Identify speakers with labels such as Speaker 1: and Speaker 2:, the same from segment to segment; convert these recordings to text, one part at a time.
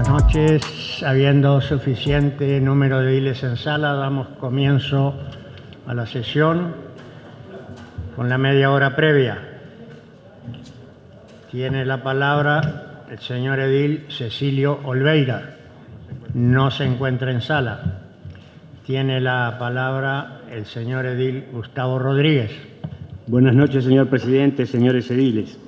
Speaker 1: Buenas noches. Habiendo suficiente número de ediles en sala, damos comienzo a la sesión con la media hora previa. Tiene la palabra el señor edil Cecilio Olveira. No se encuentra en sala. Tiene la palabra el señor edil Gustavo Rodríguez.
Speaker 2: Buenas noches, señor presidente, señores ediles.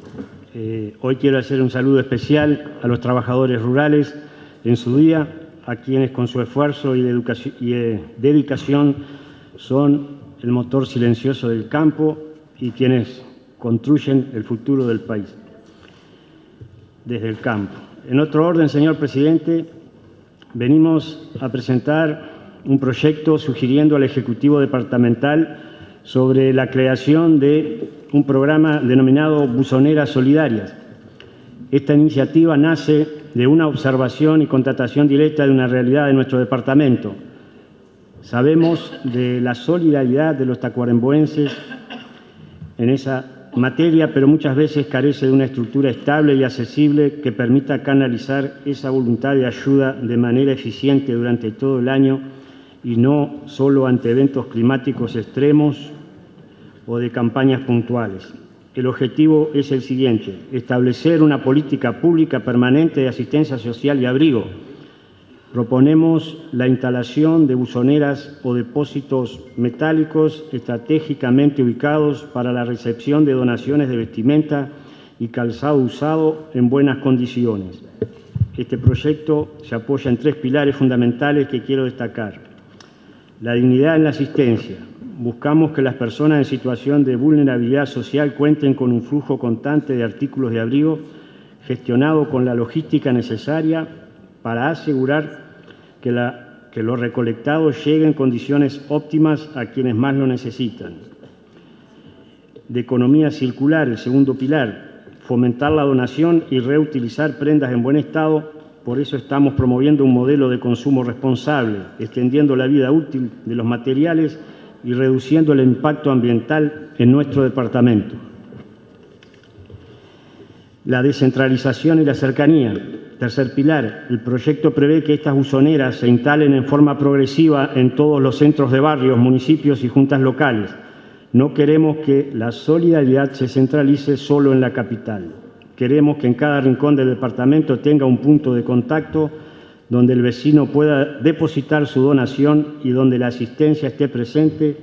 Speaker 2: Hoy quiero hacer un saludo especial a los trabajadores rurales en su día, a quienes con su esfuerzo y dedicación son el motor silencioso del campo y quienes construyen el futuro del país desde el campo. En otro orden, señor presidente, venimos a presentar un proyecto sugiriendo al Ejecutivo Departamental sobre la creación de un programa denominado Buzoneras Solidarias. Esta iniciativa nace de una observación y constatación directa de una realidad de nuestro departamento. Sabemos de la solidaridad de los tacuarembóenses en esa materia, pero muchas veces carece de una estructura estable y accesible que permita canalizar esa voluntad de ayuda de manera eficiente durante todo el año y no solo ante eventos climáticos extremos o de campañas puntuales. El objetivo es el siguiente: establecer una política pública permanente de asistencia social y abrigo. Proponemos la instalación de buzoneras o depósitos metálicos estratégicamente ubicados para la recepción de donaciones de vestimenta y calzado usado en buenas condiciones. Este proyecto se apoya en 3 pilares fundamentales que quiero destacar: la dignidad en la asistencia. Buscamos que las personas en situación de vulnerabilidad social cuenten con un flujo constante de artículos de abrigo gestionado con la logística necesaria para asegurar que lo recolectado llegue en condiciones óptimas a quienes más lo necesitan. De economía circular, el segundo pilar, fomentar la donación y reutilizar prendas en buen estado. Por eso estamos promoviendo un modelo de consumo responsable, extendiendo la vida útil de los materiales y reduciendo el impacto ambiental en nuestro departamento. La descentralización y la cercanía. Tercer pilar, el proyecto prevé que estas buzoneras se instalen en forma progresiva en todos los centros de barrios, municipios y juntas locales. No queremos que la solidaridad se centralice solo en la capital. Queremos que en cada rincón del departamento tenga un punto de contacto donde el vecino pueda depositar su donación y donde la asistencia esté presente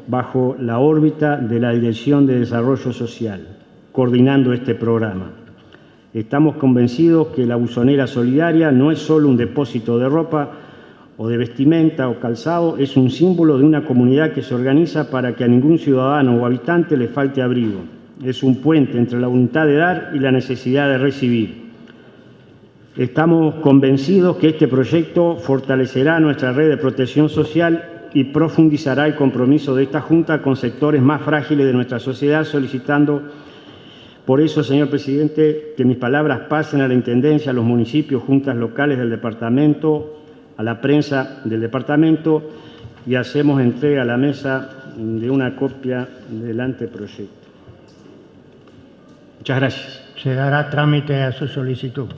Speaker 2: bajo la órbita de la Dirección de Desarrollo Social, coordinando este programa. Estamos convencidos que la buzonera solidaria no es solo un depósito de ropa o de vestimenta o calzado, es un símbolo de una comunidad que se organiza para que a ningún ciudadano o habitante le falte abrigo. Es un puente entre la voluntad de dar y la necesidad de recibir. Estamos convencidos que este proyecto fortalecerá nuestra red de protección social y profundizará el compromiso de esta Junta con sectores más frágiles de nuestra sociedad, solicitando, por eso, señor presidente, que mis palabras pasen a la Intendencia, a los municipios, juntas locales del departamento, a la prensa del departamento, y hacemos entrega a la mesa de una copia del anteproyecto. Muchas gracias.
Speaker 1: Se dará trámite a su solicitud.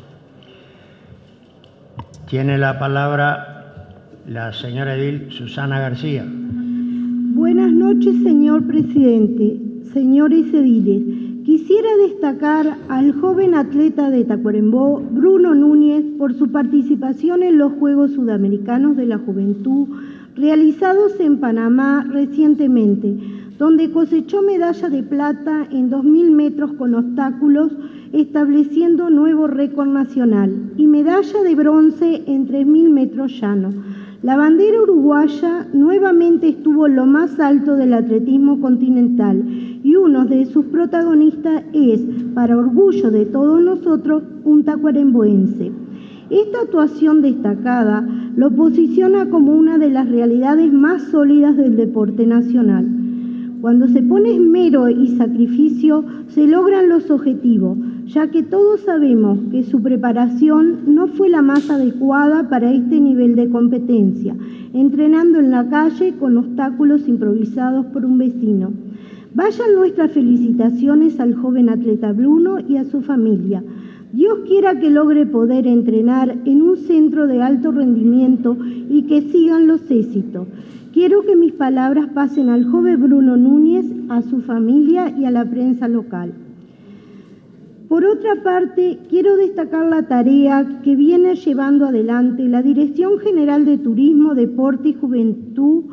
Speaker 1: Tiene la palabra la señora edil Susana García.
Speaker 3: Buenas noches, señor presidente, señores ediles. Quisiera destacar al joven atleta de Tacuarembó, Bruno Núñez, por su participación en los Juegos Sudamericanos de la Juventud realizados en Panamá recientemente, donde cosechó medalla de plata en 2.000 metros con obstáculos, estableciendo nuevo récord nacional, y medalla de bronce en 3.000 metros llano. La bandera uruguaya nuevamente estuvo en lo más alto del atletismo continental y uno de sus protagonistas es, para orgullo de todos nosotros, un tacuarembóense. Esta actuación destacada lo posiciona como una de las realidades más sólidas del deporte nacional. Cuando se pone esmero y sacrificio, se logran los objetivos, ya que todos sabemos que su preparación no fue la más adecuada para este nivel de competencia, entrenando en la calle con obstáculos improvisados por un vecino. Vayan nuestras felicitaciones al joven atleta Bruno y a su familia. Dios quiera que logre poder entrenar en un centro de alto rendimiento y que sigan los éxitos. Quiero que mis palabras pasen al joven Bruno Núñez, a su familia y a la prensa local. Por otra parte, quiero destacar la tarea que viene llevando adelante la Dirección General de Turismo, Deporte y Juventud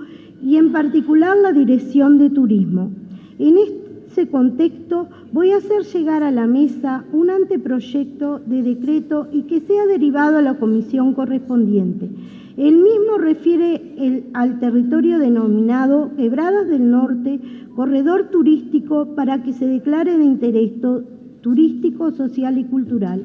Speaker 3: y en particular la Dirección de Turismo. En ese contexto voy a hacer llegar a la mesa un anteproyecto de decreto y que sea derivado a la comisión correspondiente. El mismo refiere al territorio denominado Quebradas del Norte, corredor turístico para que se declare de interés turístico, social y cultural.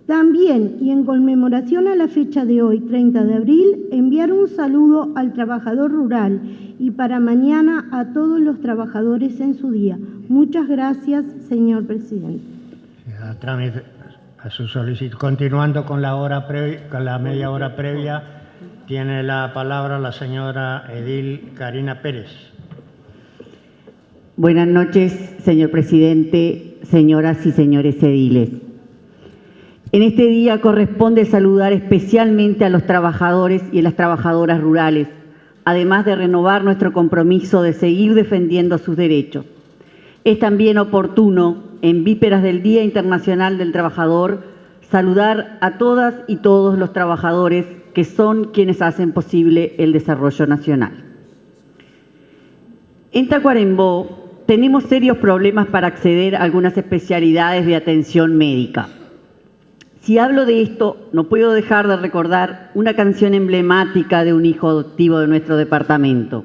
Speaker 3: También, y en conmemoración a la fecha de hoy, 30 de abril, enviar un saludo al trabajador rural y para mañana a todos los trabajadores en su día. Muchas gracias, señor presidente.
Speaker 1: A su solicitud. Continuando con la media hora previa, tiene la palabra la señora edil Karina Pérez.
Speaker 4: Buenas noches, señor presidente, señoras y señores ediles. En este día corresponde saludar especialmente a los trabajadores y a las trabajadoras rurales, además de renovar nuestro compromiso de seguir defendiendo sus derechos. Es también oportuno, en vísperas del Día Internacional del Trabajador, saludar a todas y todos los trabajadores que son quienes hacen posible el desarrollo nacional. En Tacuarembó tenemos serios problemas para acceder a algunas especialidades de atención médica. Si hablo de esto, no puedo dejar de recordar una canción emblemática de un hijo adoptivo de nuestro departamento.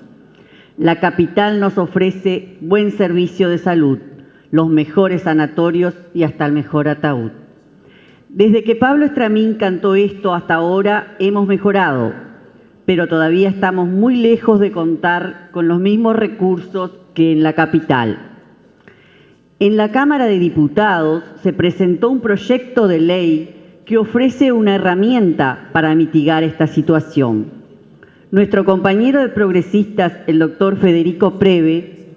Speaker 4: La capital nos ofrece buen servicio de salud, los mejores sanatorios y hasta el mejor ataúd. Desde que Pablo Estramín cantó esto hasta ahora hemos mejorado, pero todavía estamos muy lejos de contar con los mismos recursos que en la capital. En la Cámara de Diputados se presentó un proyecto de ley que ofrece una herramienta para mitigar esta situación. Nuestro compañero de progresistas, el doctor Federico Preve,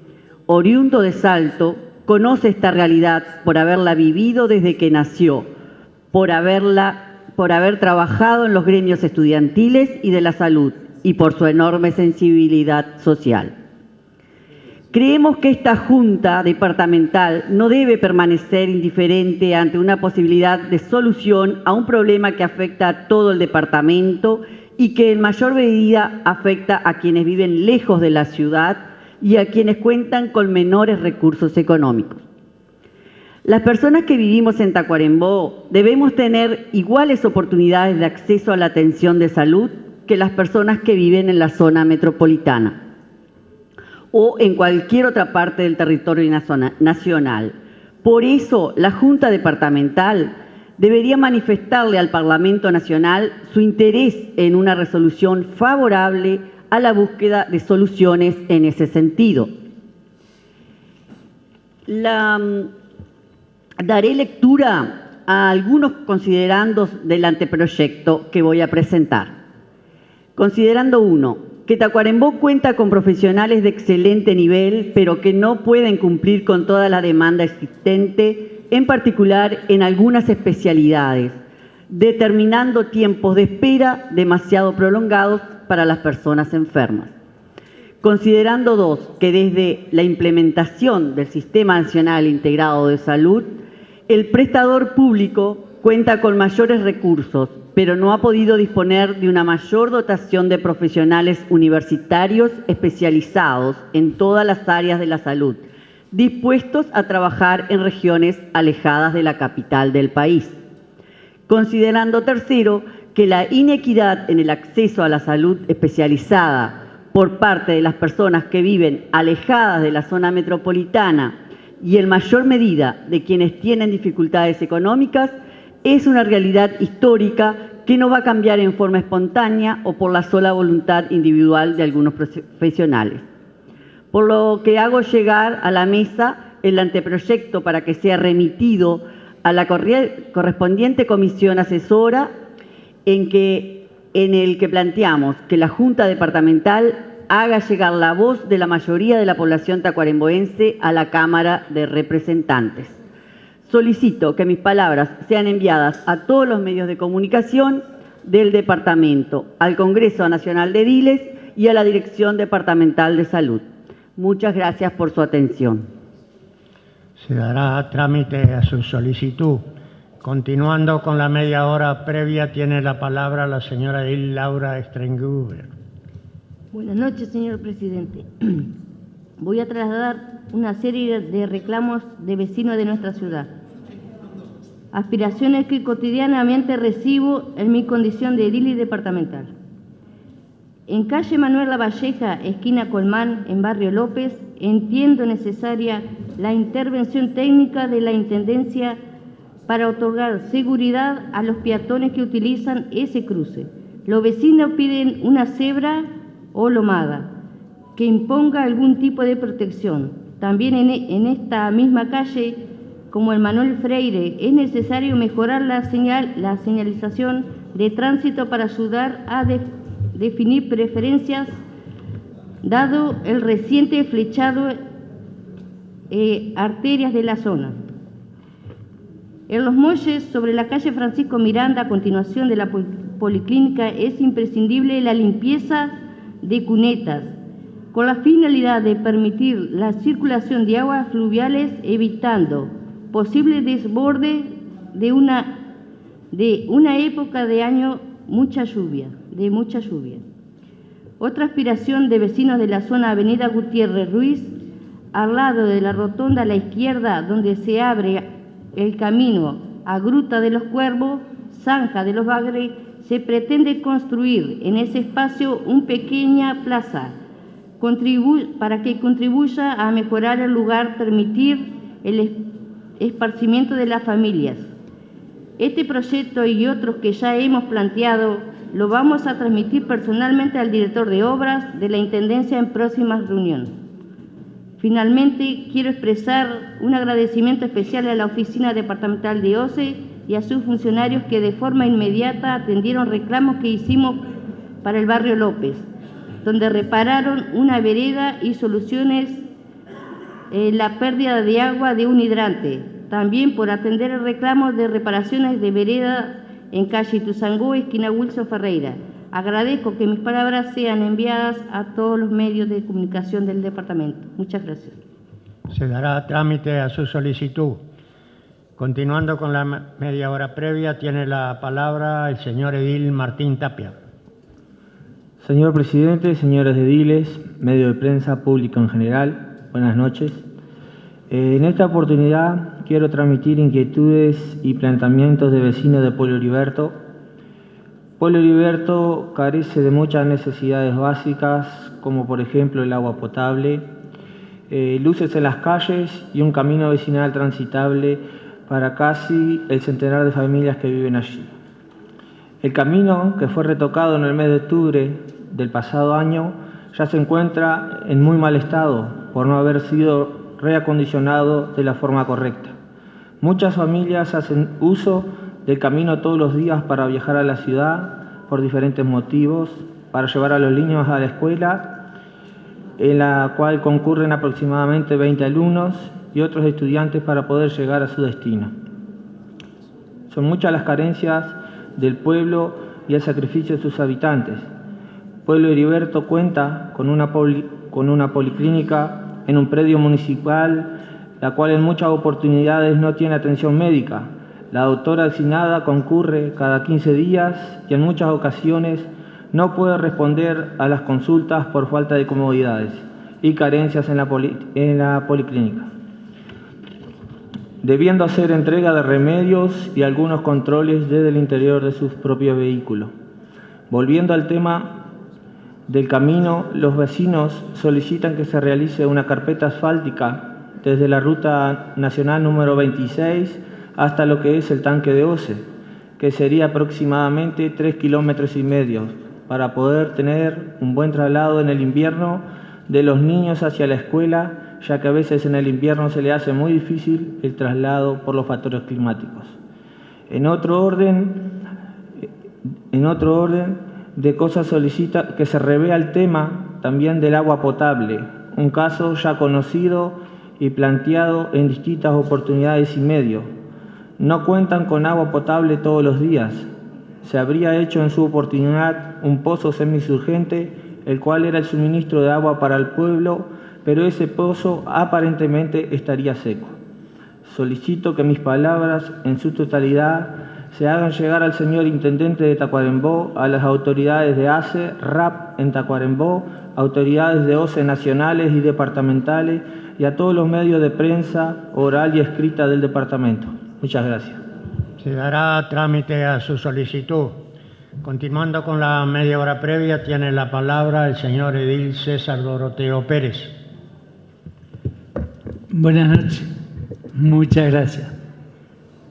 Speaker 4: oriundo de Salto, conoce esta realidad por haberla vivido desde que nació, por haber trabajado en los gremios estudiantiles y de la salud y por su enorme sensibilidad social. Creemos que esta Junta Departamental no debe permanecer indiferente ante una posibilidad de solución a un problema que afecta a todo el departamento y que en mayor medida afecta a quienes viven lejos de la ciudad y a quienes cuentan con menores recursos económicos. Las personas que vivimos en Tacuarembó debemos tener iguales oportunidades de acceso a la atención de salud que las personas que viven en la zona metropolitana o en cualquier otra parte del territorio nacional. Por eso, la Junta Departamental debería manifestarle al Parlamento Nacional su interés en una resolución favorable a la búsqueda de soluciones en ese sentido. Daré lectura a algunos considerandos del anteproyecto que voy a presentar. Considerando 1. Que Tacuarembó cuenta con profesionales de excelente nivel, pero que no pueden cumplir con toda la demanda existente, en particular en algunas especialidades, determinando tiempos de espera demasiado prolongados para las personas enfermas. Considerando 2, que desde la implementación del Sistema Nacional Integrado de Salud, el prestador público cuenta con mayores recursos, pero no ha podido disponer de una mayor dotación de profesionales universitarios especializados en todas las áreas de la salud, dispuestos a trabajar en regiones alejadas de la capital del país. Considerando 3, que la inequidad en el acceso a la salud especializada por parte de las personas que viven alejadas de la zona metropolitana y en mayor medida de quienes tienen dificultades económicas es una realidad histórica que no va a cambiar en forma espontánea o por la sola voluntad individual de algunos profesionales. Por lo que hago llegar a la mesa el anteproyecto para que sea remitido a la correspondiente comisión asesora en el que planteamos que la Junta Departamental haga llegar la voz de la mayoría de la población tacuaremboense a la Cámara de Representantes. Solicito que mis palabras sean enviadas a todos los medios de comunicación del departamento, al Congreso Nacional de Ediles y a la Dirección Departamental de Salud. Muchas gracias por su atención.
Speaker 1: Se dará trámite a su solicitud. Continuando con la media hora previa, tiene la palabra la señora Edil Laura Strenghuber.
Speaker 5: Buenas noches, señor presidente. Voy a trasladar una serie de reclamos de vecinos de nuestra ciudad. Aspiraciones que cotidianamente recibo en mi condición de edil y departamental. En calle Manuel Lavalleja, esquina Colmán, en Barrio López, entiendo necesaria la intervención técnica de la Intendencia para otorgar seguridad a los peatones que utilizan ese cruce. Los vecinos piden una cebra o lomada que imponga algún tipo de protección. También en esta misma calle, como el Manuel Freire, es necesario mejorar la señalización de tránsito para ayudar a definir preferencias, dado el reciente flechado arterias de la zona. En Los Molles, sobre la calle Francisco Miranda, a continuación de la policlínica, es imprescindible la limpieza de cunetas, con la finalidad de permitir la circulación de aguas fluviales, evitando posible desborde de una época de año de mucha lluvia. Otra aspiración de vecinos de la zona Avenida Gutiérrez Ruiz, al lado de la rotonda a la izquierda, donde se abre el camino a Gruta de los Cuervos, Zanja de los Bagres, se pretende construir en ese espacio una pequeña plaza para que contribuya a mejorar el lugar, permitir el esparcimiento de las familias. Este proyecto y otros que ya hemos planteado lo vamos a transmitir personalmente al director de obras de la Intendencia en próximas reuniones. Finalmente, quiero expresar un agradecimiento especial a la Oficina Departamental de OCE y a sus funcionarios que de forma inmediata atendieron reclamos que hicimos para el barrio López, donde repararon una vereda y soluciones la pérdida de agua de un hidrante. También por atender el reclamo de reparaciones de vereda en calle Ituzangó, esquina Wilson Ferreira. Agradezco que mis palabras sean enviadas a todos los medios de comunicación del departamento. Muchas gracias.
Speaker 1: Se dará trámite a su solicitud. Continuando con la media hora previa, tiene la palabra el señor edil Martín Tapia.
Speaker 6: Señor presidente, señores ediles, medio de prensa, público en general, buenas noches. En esta oportunidad quiero transmitir inquietudes y planteamientos de vecinos de Pueblo Heriberto. Pueblo Heriberto carece de muchas necesidades básicas, como por ejemplo el agua potable, luces en las calles y un camino vecinal transitable para casi el centenar de familias que viven allí. El camino, que fue retocado en el mes de octubre del pasado año, ya se encuentra en muy mal estado por no haber sido reacondicionado de la forma correcta. Muchas familias hacen uso del camino todos los días para viajar a la ciudad por diferentes motivos, para llevar a los niños a la escuela, en la cual concurren aproximadamente 20 alumnos y otros estudiantes para poder llegar a su destino. Son muchas las carencias del pueblo y el sacrificio de sus habitantes. Pueblo Heriberto cuenta con una policlínica en un predio municipal, la cual en muchas oportunidades no tiene atención médica. La doctora asignada concurre cada 15 días y en muchas ocasiones no puede responder a las consultas por falta de comodidades y carencias en la policlínica, debiendo hacer entrega de remedios y algunos controles desde el interior de sus propios vehículos. Volviendo al tema del camino, los vecinos solicitan que se realice una carpeta asfáltica desde la ruta nacional número 26 hasta lo que es el tanque de OCE, que sería aproximadamente 3,5 kilómetros para poder tener un buen traslado en el invierno de los niños hacia la escuela, ya que a veces en el invierno se le hace muy difícil el traslado por los factores climáticos. En otro orden de cosas, solicita que se revea el tema también del agua potable, un caso ya conocido y planteado en distintas oportunidades y medios, no cuentan con agua potable todos los días. Se habría hecho en su oportunidad un pozo semisurgente, el cual era el suministro de agua para el pueblo, pero ese pozo aparentemente estaría seco. Solicito que mis palabras en su totalidad se hagan llegar al señor Intendente de Tacuarembó, a las autoridades de ACE, RAP en Tacuarembó, autoridades de OCE nacionales y departamentales y a todos los medios de prensa oral y escrita del departamento. Muchas gracias.
Speaker 1: Se dará trámite a su solicitud. Continuando con la media hora previa, tiene la palabra el señor edil César Doroteo Pérez.
Speaker 7: Buenas noches. Muchas gracias.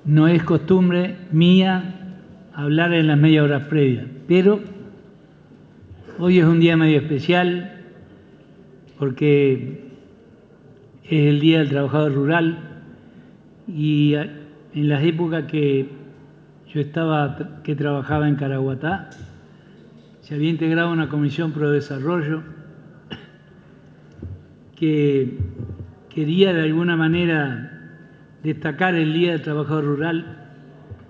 Speaker 7: No es costumbre mía hablar en las media horas previas, pero hoy es un día medio especial porque es el Día del Trabajador Rural y en las épocas que yo trabajaba en Caraguatá, se había integrado una comisión pro desarrollo que quería de alguna manera destacar el Día del Trabajador Rural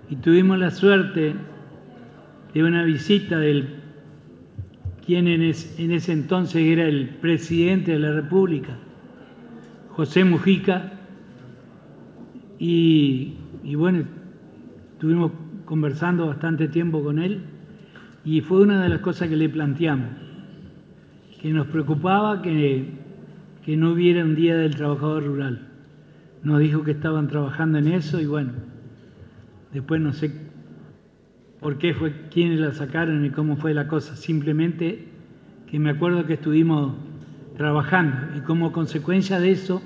Speaker 7: y tuvimos la suerte de una visita del quien en ese entonces era el presidente de la República, José Mujica, y bueno, estuvimos conversando bastante tiempo con él y fue una de las cosas que le planteamos, que nos preocupaba que no hubiera un Día del Trabajador Rural. Nos dijo que estaban trabajando en eso y bueno, después no sé por qué fue, quiénes la sacaron y cómo fue la cosa. Simplemente que me acuerdo que estuvimos trabajando y como consecuencia de eso,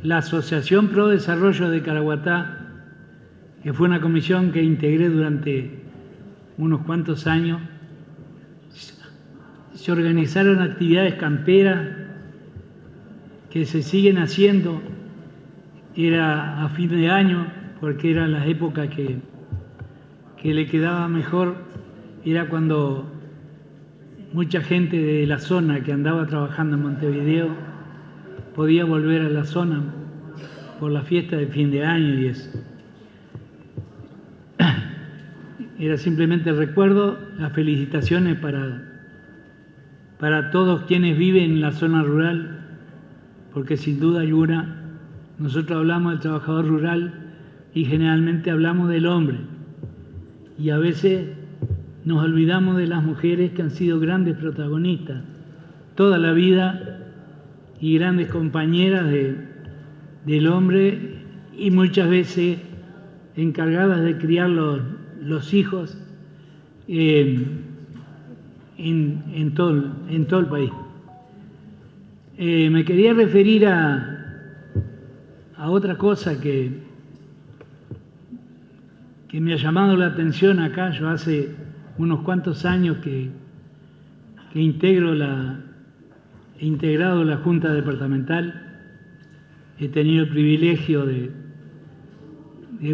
Speaker 7: la Asociación Pro Desarrollo de Caraguatá, que fue una comisión que integré durante unos cuantos años, se organizaron actividades camperas que se siguen haciendo. Era a fin de año, porque eran las épocas que le quedaba mejor, era cuando mucha gente de la zona que andaba trabajando en Montevideo podía volver a la zona por la fiesta de fin de año y eso. Era simplemente el recuerdo, las felicitaciones para todos quienes viven en la zona rural, porque sin duda alguna nosotros hablamos del trabajador rural y generalmente hablamos del hombre y a veces nos olvidamos de las mujeres que han sido grandes protagonistas toda la vida y grandes compañeras del hombre y muchas veces encargadas de criar los hijos en todo el país. Me quería referir a otra cosa que me ha llamado la atención acá. Yo hace unos cuantos años que he integrado la Junta Departamental. He tenido el privilegio de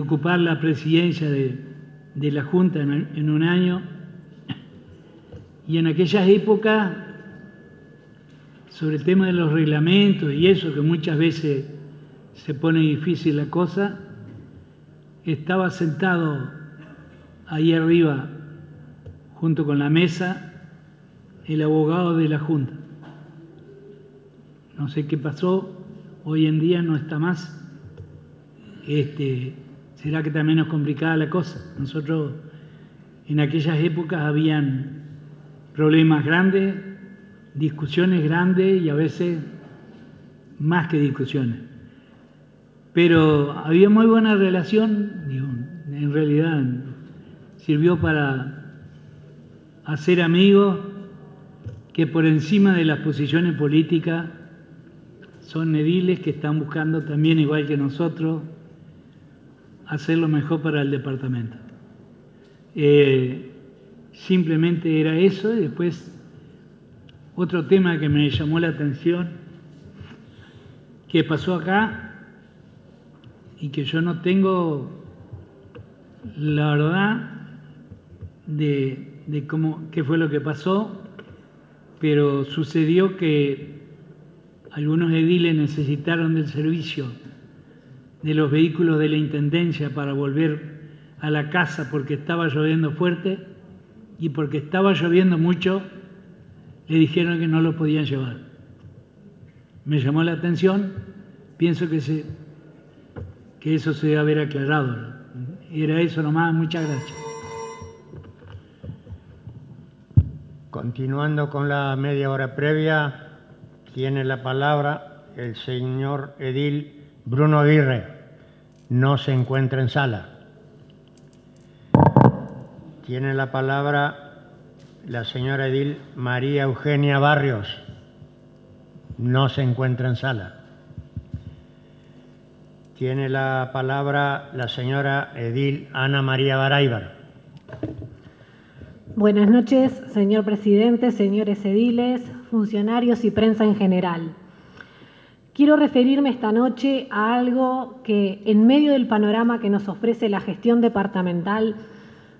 Speaker 7: ocupar la presidencia de la Junta en un año. Y en aquellas épocas, sobre el tema de los reglamentos y eso, que muchas veces se pone difícil la cosa, estaba sentado ahí arriba, junto con la mesa, el abogado de la Junta. No sé qué pasó, hoy en día no está más. Será que también es complicada la cosa. Nosotros en aquellas épocas habían problemas grandes, discusiones grandes y a veces más que discusiones. Pero había muy buena relación, en realidad sirvió para hacer amigos que por encima de las posiciones políticas son ediles que están buscando también, igual que nosotros, hacer lo mejor para el departamento. Simplemente era eso y después otro tema que me llamó la atención, que pasó acá y que yo no tengo la verdad de qué fue lo que pasó, pero sucedió que algunos ediles necesitaron del servicio de los vehículos de la Intendencia para volver a la casa porque estaba lloviendo fuerte y porque estaba lloviendo mucho, le dijeron que no lo podían llevar. Me llamó la atención, pienso que eso se debe haber aclarado, ¿no? Era eso nomás, muchas gracias.
Speaker 1: Continuando con la media hora previa, tiene la palabra el señor edil Bruno Aguirre. No se encuentra en sala. Tiene la palabra la señora edil María Eugenia Barrios. No se encuentra en sala. Tiene la palabra la señora edil Ana María Baraybar.
Speaker 8: Buenas noches, señor presidente, señores ediles, funcionarios y prensa en general. Quiero referirme esta noche a algo que, en medio del panorama que nos ofrece la gestión departamental,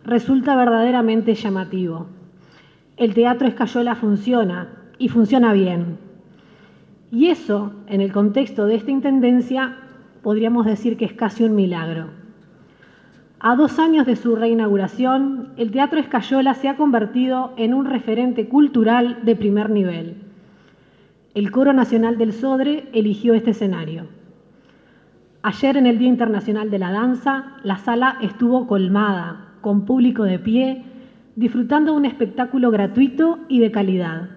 Speaker 8: resulta verdaderamente llamativo. El Teatro Escayola funciona, y funciona bien. Y eso, en el contexto de esta intendencia, podríamos decir que es casi un milagro. A 2 años de su reinauguración, el Teatro Escayola se ha convertido en un referente cultural de primer nivel. El Coro Nacional del Sodre eligió este escenario. Ayer, en el Día Internacional de la Danza, la sala estuvo colmada, con público de pie, disfrutando de un espectáculo gratuito y de calidad.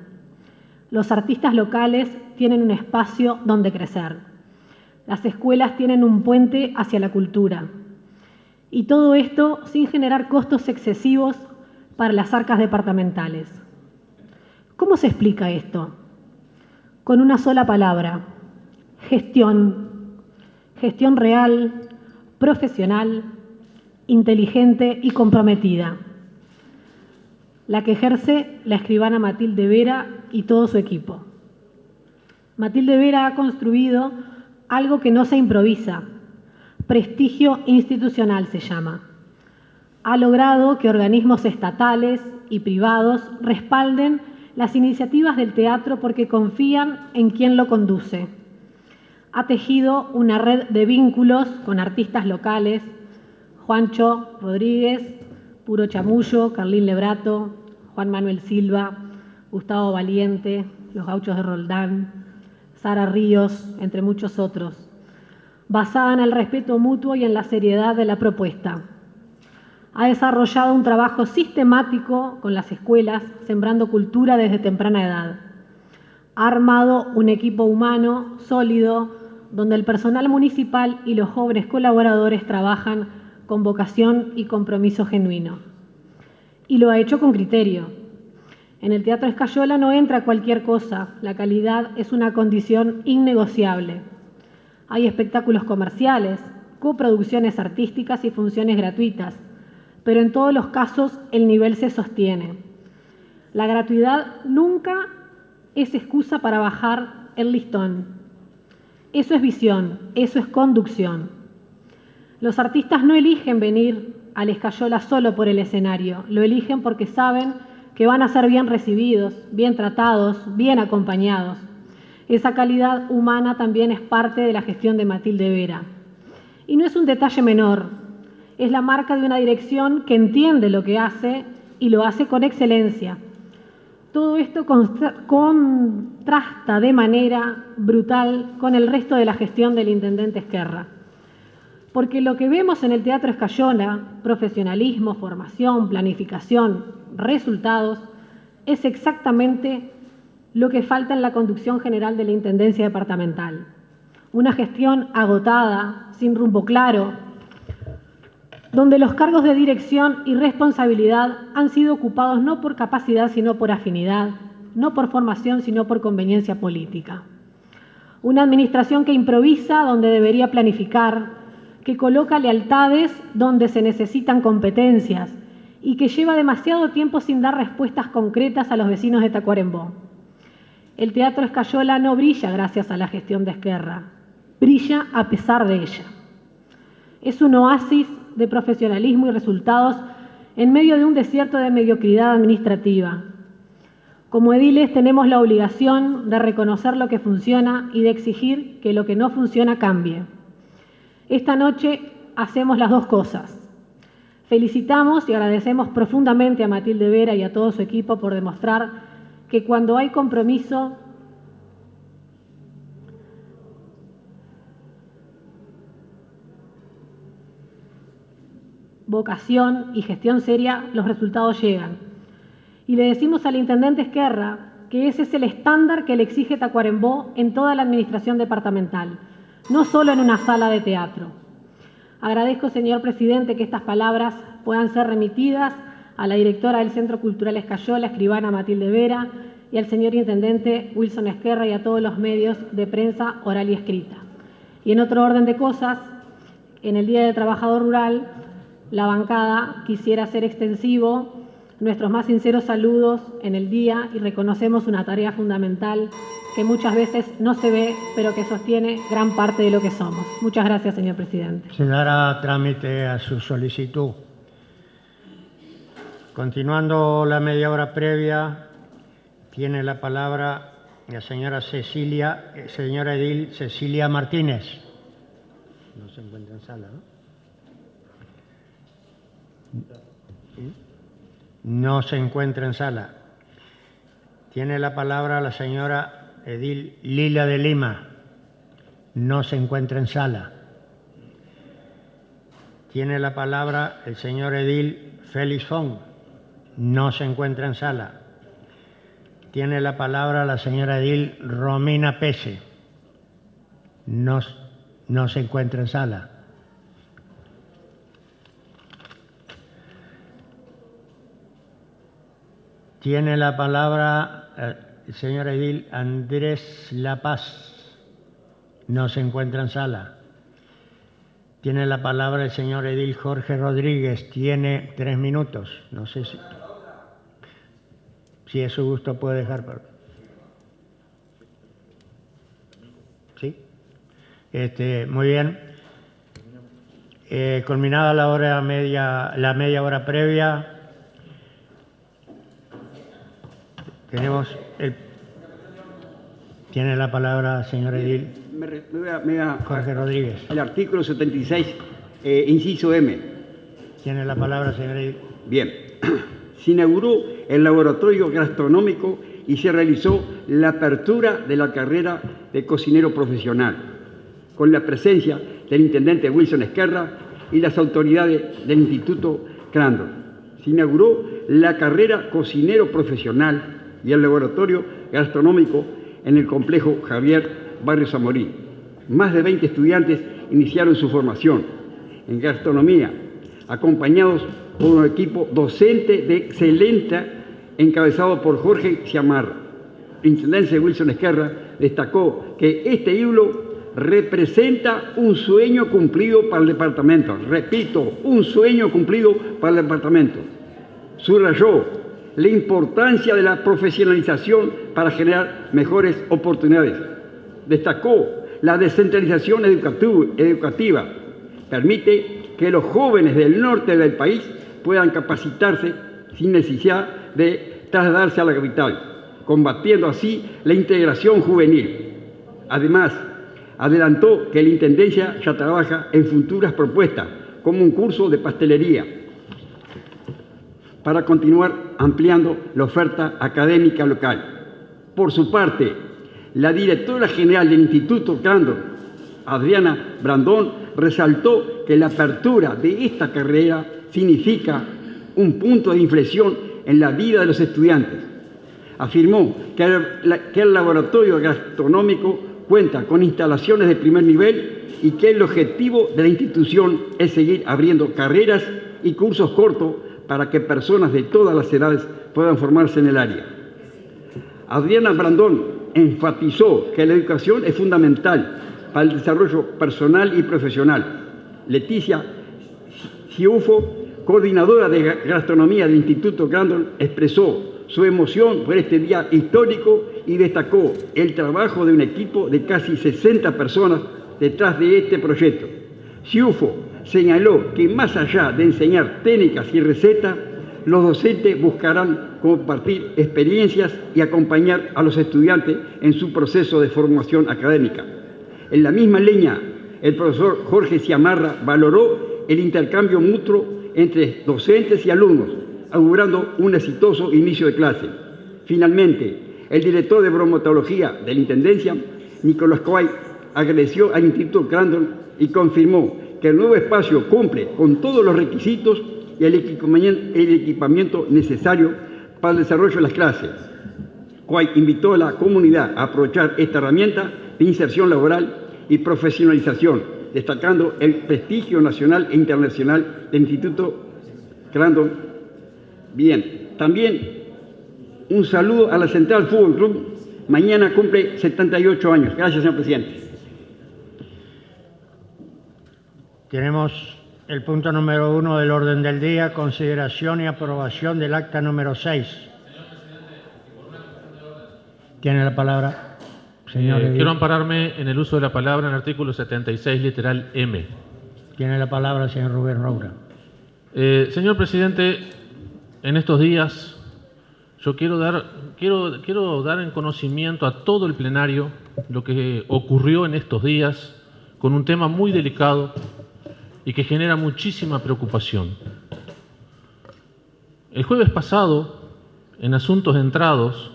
Speaker 8: Los artistas locales tienen un espacio donde crecer. Las escuelas tienen un puente hacia la cultura. Y todo esto sin generar costos excesivos para las arcas departamentales. ¿Cómo se explica esto? Con una sola palabra: gestión. Gestión real, profesional, inteligente y comprometida. La que ejerce la escribana Matilde Vera y todo su equipo. Matilde Vera ha construido algo que no se improvisa. Prestigio institucional se llama. Ha logrado que organismos estatales y privados respalden las iniciativas del teatro porque confían en quien lo conduce. Ha tejido una red de vínculos con artistas locales: Juancho Rodríguez, Puro Chamullo, Carlín Lebrato, Juan Manuel Silva, Gustavo Valiente, Los Gauchos de Roldán, Sara Ríos, entre muchos otros, basada en el respeto mutuo y en la seriedad de la propuesta. Ha desarrollado un trabajo sistemático con las escuelas, sembrando cultura desde temprana edad. Ha armado un equipo humano sólido, donde el personal municipal y los jóvenes colaboradores trabajan con vocación y compromiso genuino. Y lo ha hecho con criterio. En el Teatro Escayola no entra cualquier cosa, la calidad es una condición innegociable. Hay espectáculos comerciales, coproducciones artísticas y funciones gratuitas, pero en todos los casos el nivel se sostiene. La gratuidad nunca es excusa para bajar el listón. Eso es visión, eso es conducción. Los artistas no eligen venir al Escayola solo por el escenario, lo eligen porque saben que van a ser bien recibidos, bien tratados, bien acompañados. Esa calidad humana también es parte de la gestión de Matilde Vera. Y no es un detalle menor, es la marca de una dirección que entiende lo que hace y lo hace con excelencia. Todo esto contrasta de manera brutal con el resto de la gestión del intendente Esquerra. Porque lo que vemos en el Teatro Escayola, profesionalismo, formación, planificación, resultados, es exactamente lo que falta en la conducción general de la Intendencia Departamental. Una gestión agotada, sin rumbo claro, donde los cargos de dirección y responsabilidad han sido ocupados no por capacidad, sino por afinidad, no por formación, sino por conveniencia política. Una administración que improvisa donde debería planificar, que coloca lealtades donde se necesitan competencias y que lleva demasiado tiempo sin dar respuestas concretas a los vecinos de Tacuarembó. El Teatro Escayola no brilla gracias a la gestión de Esquerra, brilla a pesar de ella. Es un oasis de profesionalismo y resultados en medio de un desierto de mediocridad administrativa. Como ediles tenemos la obligación de reconocer lo que funciona y de exigir que lo que no funciona cambie. Esta noche hacemos las dos cosas. Felicitamos y agradecemos profundamente a Matilde Vera y a todo su equipo por demostrar que cuando hay compromiso, vocación y gestión seria, los resultados llegan. Y le decimos al intendente Esquerra que ese es el estándar que le exige Tacuarembó en toda la administración departamental, no solo en una sala de teatro. Agradezco, señor presidente, que estas palabras puedan ser remitidas a la directora del Centro Cultural Escayola, escribana Matilde Vera, y al señor intendente Wilson Esquerra y a todos los medios de prensa oral y escrita. Y en otro orden de cosas, en el Día del Trabajador Rural, la bancada quisiera hacer extensivo nuestros más sinceros saludos en el día y reconocemos una tarea fundamental que muchas veces no se ve, pero que sostiene gran parte de lo que somos. Muchas gracias, señor presidente.
Speaker 1: Se dará trámite a su solicitud. Continuando la media hora previa, tiene la palabra la señora edil Cecilia Martínez. No se encuentra en sala, ¿no? No se encuentra en sala. Tiene la palabra la señora edil Lila de Lima. No se encuentra en sala. Tiene la palabra el señor edil Félix Fong. No se encuentra en sala. Tiene la palabra la señora edil Romina Pese. No se encuentra en sala. Tiene la palabra el señor edil Andrés La Paz. No se encuentra en sala. Tiene la palabra el señor edil Jorge Rodríguez. Tiene 3 minutos. No sé si es su gusto puede dejar. ¿Sí? Muy bien. Culminada la media hora previa, tiene la palabra, señor edil Jorge Rodríguez.
Speaker 9: El artículo 76, inciso M.
Speaker 1: Tiene la palabra, señor edil.
Speaker 9: Bien. Se inauguró el laboratorio gastronómico y se realizó la apertura de la carrera de cocinero profesional, con la presencia del intendente Wilson Esquerra y las autoridades del Instituto Crandon. Se inauguró la carrera cocinero profesional y el laboratorio gastronómico en el complejo Javier, barrio Zamorín. Más de 20 estudiantes iniciaron su formación en gastronomía, acompañados por un equipo docente de excelencia encabezado por Jorge Ciamarra. El intendente Wilson Esquerra destacó que este ídolo representa un sueño cumplido para el departamento. Repito, un sueño cumplido para el departamento. Subrayó la importancia de la profesionalización para generar mejores oportunidades. Destacó la descentralización educativa. Permite que los jóvenes del norte del país puedan capacitarse sin necesidad de trasladarse a la capital, combatiendo así la integración juvenil. Además, adelantó que la Intendencia ya trabaja en futuras propuestas, como un curso de pastelería, para continuar ampliando la oferta académica local. Por su parte, la directora general del Instituto Crandon, Adriana Brandón, resaltó que la apertura de esta carrera significa un punto de inflexión en la vida de los estudiantes. Afirmó que el laboratorio gastronómico cuenta con instalaciones de primer nivel y que el objetivo de la institución es seguir abriendo carreras y cursos cortos para que personas de todas las edades puedan formarse en el área. Adriana Brandón enfatizó que la educación es fundamental para el desarrollo personal y profesional. Leticia Ciufo, coordinadora de gastronomía del Instituto Crandon, expresó su emoción por este día histórico y destacó el trabajo de un equipo de casi 60 personas detrás de este proyecto. Ciufo señaló que más allá de enseñar técnicas y recetas, los docentes buscarán compartir experiencias y acompañar a los estudiantes en su proceso de formación académica. En la misma línea, el profesor Jorge Ciamarra valoró el intercambio mutuo entre docentes y alumnos, augurando un exitoso inicio de clase. Finalmente, el director de bromatología de la Intendencia, Nicolás Coay, agradeció al Instituto Crandon y confirmó que el nuevo espacio cumple con todos los requisitos y el equipamiento necesario para el desarrollo de las clases. Coay invitó a la comunidad a aprovechar esta herramienta de inserción laboral y profesionalización, destacando el prestigio nacional e internacional del Instituto Crandon. Bien, también un saludo a la Central Fútbol Club. Mañana cumple 78 años. Gracias, señor presidente.
Speaker 1: Tenemos el punto número 1 del orden del día, consideración y aprobación del acta número 6. Tiene la palabra, señor Edil.
Speaker 10: Quiero ampararme en el uso de la palabra en el artículo 76, literal M.
Speaker 1: Tiene la palabra, señor Rubén Roura.
Speaker 10: Señor presidente, en estos días yo quiero dar en conocimiento a todo el plenario lo que ocurrió en estos días con un tema muy delicado y que genera muchísima preocupación. El jueves pasado, en asuntos entrados,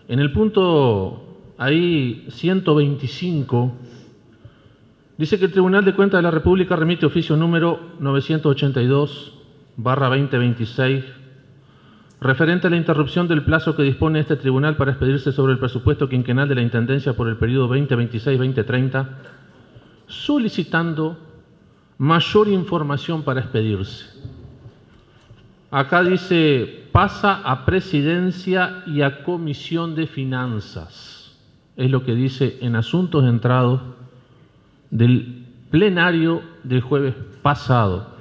Speaker 10: en el punto ahí 125, dice que el Tribunal de Cuentas de la República remite oficio número 982/2026 referente a la interrupción del plazo que dispone este tribunal para expedirse sobre el presupuesto quinquenal de la Intendencia por el periodo 2026-2030, solicitando mayor información para expedirse. Acá dice, pasa a Presidencia y a Comisión de Finanzas. Es lo que dice en asuntos entrados del plenario del jueves pasado.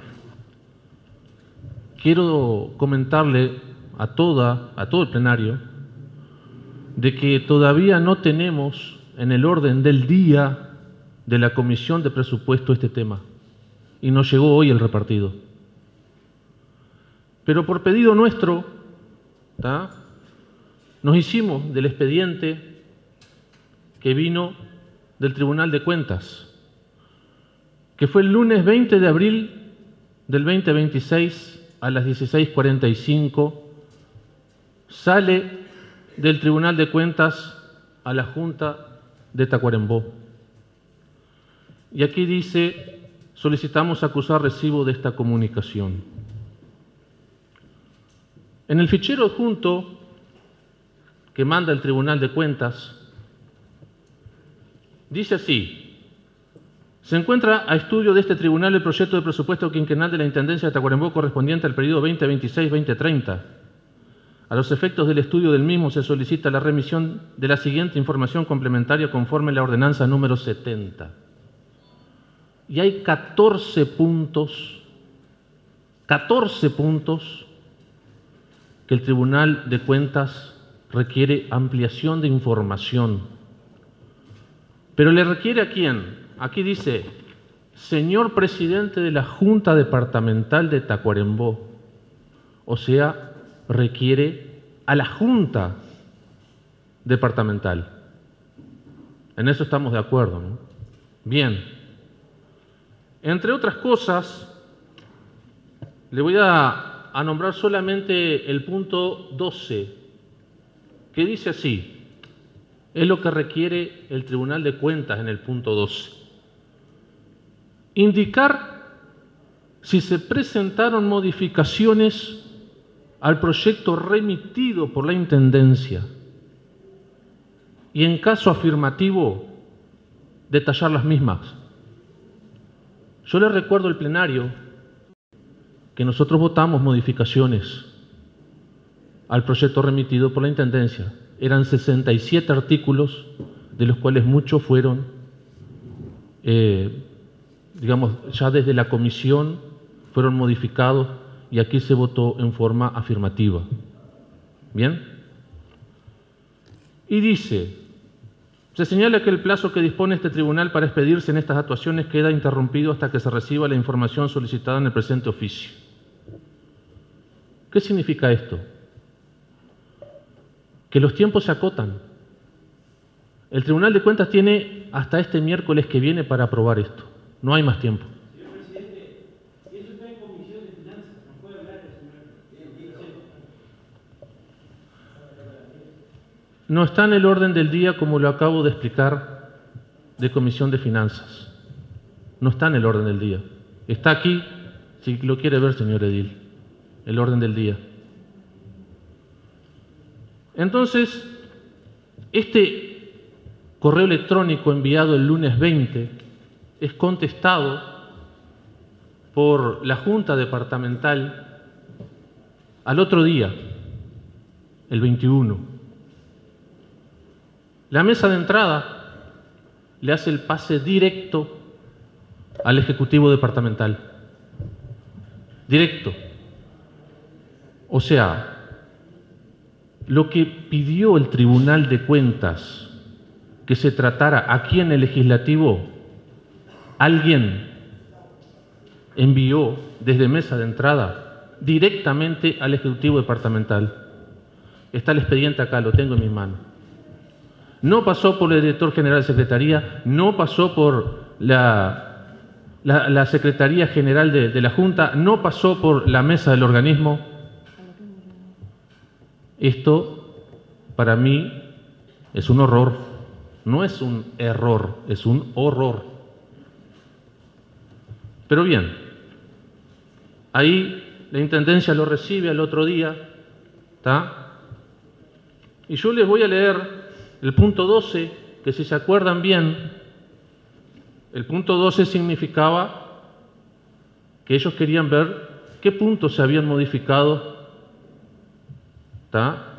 Speaker 10: Quiero comentarle a todo el plenario de que todavía no tenemos en el orden del día de la Comisión de Presupuesto este tema y nos llegó hoy el repartido. Pero por pedido nuestro, nos hicimos del expediente que vino del Tribunal de Cuentas, que fue el lunes 20 de abril del 2026 a las 16:45, sale del Tribunal de Cuentas a la Junta de Tacuarembó. Y aquí dice, solicitamos acusar recibo de esta comunicación. En el fichero adjunto que manda el Tribunal de Cuentas, dice así: se encuentra a estudio de este tribunal el proyecto de presupuesto quinquenal de la Intendencia de Tacuarembó correspondiente al periodo 2026-2030. A los efectos del estudio del mismo se solicita la remisión de la siguiente información complementaria conforme a la ordenanza número 70. Y hay 14 puntos que el Tribunal de Cuentas requiere ampliación de información. ¿Pero le requiere a quién? Aquí dice, señor presidente de la Junta Departamental de Tacuarembó. O sea, requiere a la Junta Departamental. En eso estamos de acuerdo, ¿no? Bien. Entre otras cosas, le voy a nombrar solamente el punto 12, que dice así, es lo que requiere el Tribunal de Cuentas en el punto 12. Indicar si se presentaron modificaciones al proyecto remitido por la Intendencia y, en caso afirmativo, detallar las mismas. Yo le recuerdo al plenario que nosotros votamos modificaciones al proyecto remitido por la Intendencia. Eran 67 artículos, de los cuales muchos fueron, ya desde la comisión fueron modificados y aquí se votó en forma afirmativa. ¿Bien? Y dice, se señala que el plazo que dispone este tribunal para expedirse en estas actuaciones queda interrumpido hasta que se reciba la información solicitada en el presente oficio. ¿Qué significa esto? Que los tiempos se acotan. El Tribunal de Cuentas tiene hasta este miércoles que viene para aprobar esto. No hay más tiempo.
Speaker 2: Señor presidente, eso está en Comisión de Finanzas. ¿Nos puede hablar el señor?
Speaker 10: No está en el orden del día, como lo acabo de explicar, de Comisión de Finanzas. No está en el orden del día. Está aquí, si lo quiere ver, señor edil, el orden del día. Entonces, este correo electrónico enviado el lunes 20 es contestado por la Junta Departamental al otro día, el 21. La mesa de entrada le hace el pase directo al Ejecutivo Departamental. Directo. O sea, lo que pidió el Tribunal de Cuentas que se tratara aquí en el Legislativo, alguien envió desde mesa de entrada directamente al Ejecutivo Departamental. Está el expediente acá, lo tengo en mi mano. No pasó por el director general de Secretaría, no pasó por la Secretaría General de la Junta, no pasó por la mesa del organismo. Esto, para mí, es un horror. No es un error, es un horror. Pero bien, ahí la Intendencia lo recibe al otro día, ¿está? Y yo les voy a leer el punto 12, que si se acuerdan bien, el punto 12 significaba que ellos querían ver qué puntos se habían modificado, ¿está?,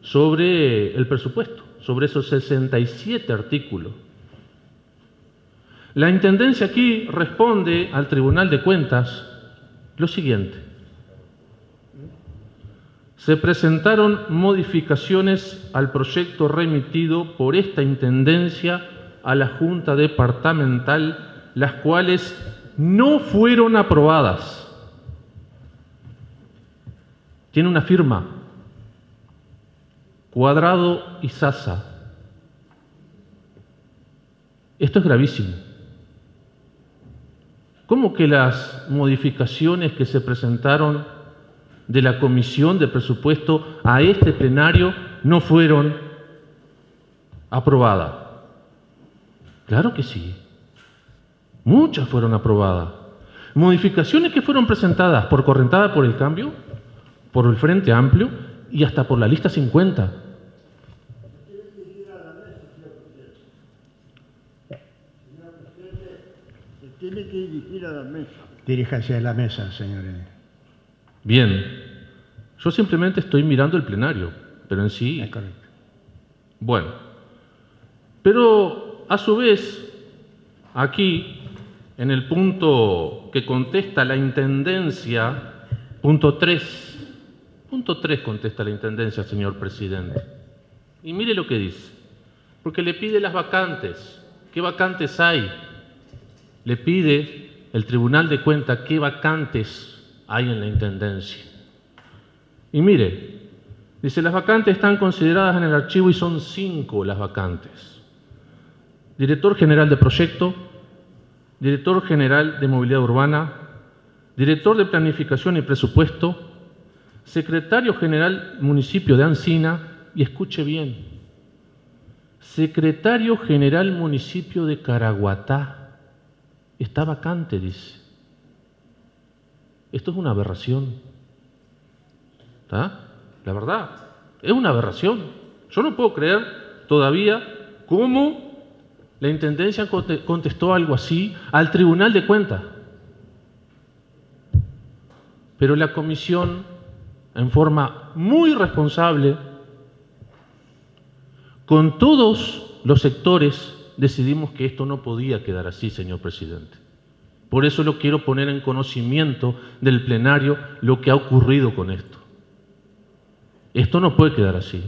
Speaker 10: sobre el presupuesto, sobre esos 67 artículos. La Intendencia aquí responde al Tribunal de Cuentas lo siguiente: se presentaron modificaciones al proyecto remitido por esta Intendencia a la Junta Departamental, las cuales no fueron aprobadas. Tiene una firma: Cuadrado y Sasa. Esto es gravísimo. ¿Cómo que las modificaciones que se presentaron de la Comisión de Presupuesto a este plenario no fueron aprobadas? Claro que sí. Muchas fueron aprobadas. Modificaciones que fueron presentadas por Correntada por el Cambio, por el Frente Amplio y hasta por la lista 50.
Speaker 1: Tiene que dirigir a la mesa. Diríjase a la mesa, señor.
Speaker 10: Bien. Yo simplemente estoy mirando el plenario, pero en sí...
Speaker 1: Es correcto.
Speaker 10: Bueno. Pero, a su vez, aquí, en el punto que contesta la Intendencia, punto 3. Punto 3 contesta la Intendencia, señor presidente. Y mire lo que dice. Porque le pide las vacantes. ¿Qué vacantes hay? Le pide el Tribunal de Cuentas qué vacantes hay en la Intendencia. Y mire, dice, las vacantes están consideradas en el archivo y son 5 las vacantes. Director General de Proyecto, Director General de Movilidad Urbana, Director de Planificación y Presupuesto, Secretario General Municipio de Ancina, y escuche bien, Secretario General Municipio de Caraguatá. Está vacante, dice. Esto es una aberración. ¿Está? La verdad, es una aberración. Yo no puedo creer todavía cómo la Intendencia contestó algo así al Tribunal de Cuentas. Pero la Comisión, en forma muy responsable, con todos los sectores, decidimos que esto no podía quedar así, señor presidente. Por eso lo quiero poner en conocimiento del plenario lo que ha ocurrido con esto. Esto no puede quedar así.